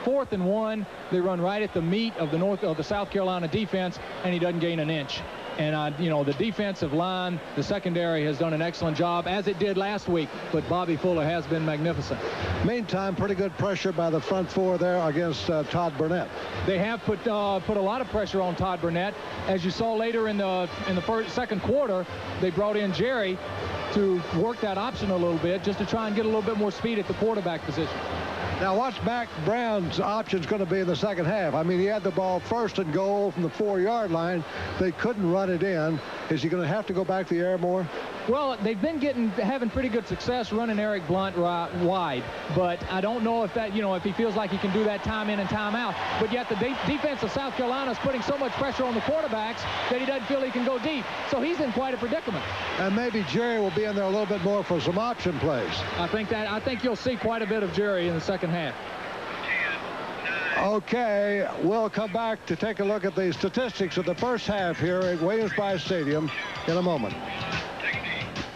Speaker 2: 4th and 1, they run right at the meat of the South Carolina defense, and he doesn't gain an inch. And, you know, the defensive line, the secondary has done an excellent job, as it did last week, but Bobby Fuller has been magnificent.
Speaker 1: Meantime, pretty good pressure by the front four there against Todd Burnett.
Speaker 2: They have put a lot of pressure on Todd Burnett. As you saw later in the second quarter, they brought in Jerry to work that option a little bit, just to try and get a little bit more speed at the quarterback position.
Speaker 1: Now, what's Mack Brown's options going to be in the second half? I mean, he had the ball 1st and goal from the 4-yard line. They couldn't run it in. Is he going to have to go back to the air more?
Speaker 2: Well, they've been having pretty good success running Eric Blunt wide, but I don't know if that, if he feels like he can do that time in and time out. But yet the defense of South Carolina is putting so much pressure on the quarterbacks that he doesn't feel he can go deep. So he's in quite a predicament.
Speaker 1: And maybe Jerry will be in there a little bit more for some option plays.
Speaker 2: I think you'll see quite a bit of Jerry in the second half.
Speaker 1: Okay, we'll come back to take a look at the statistics of the first half here at Williams-Brice Stadium in a moment.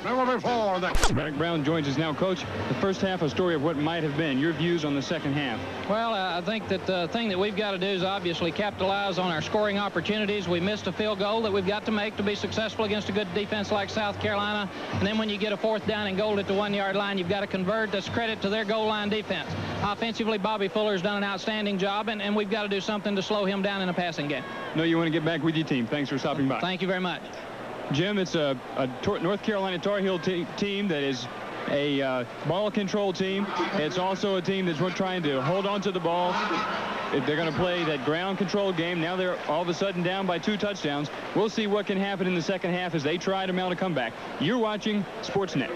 Speaker 3: Mack Brown joins us now. Coach, the first half, a story of what might have been. Your views on the second half?
Speaker 13: Well, I think that the thing that we've got to do is obviously capitalize on our scoring opportunities. We missed a field goal that we've got to make to be successful against a good defense like South Carolina. And then when you get a 4th down and goal at the 1-yard line, you've got to convert. That's credit to their goal line defense. Offensively, Bobby Fuller's done an outstanding job, and we've got to do something to slow him down in the passing game.
Speaker 3: No, you want to get back with your team. Thanks for stopping by.
Speaker 13: Thank you very much.
Speaker 3: Jim, it's a North Carolina Tar Heel team that is a ball control team. It's also a team that's trying to hold on to the ball. They're going to play that ground control game. Now they're all of a sudden down by 2 touchdowns. We'll see what can happen in the second half as they try to mount a comeback. You're watching Sportsnet.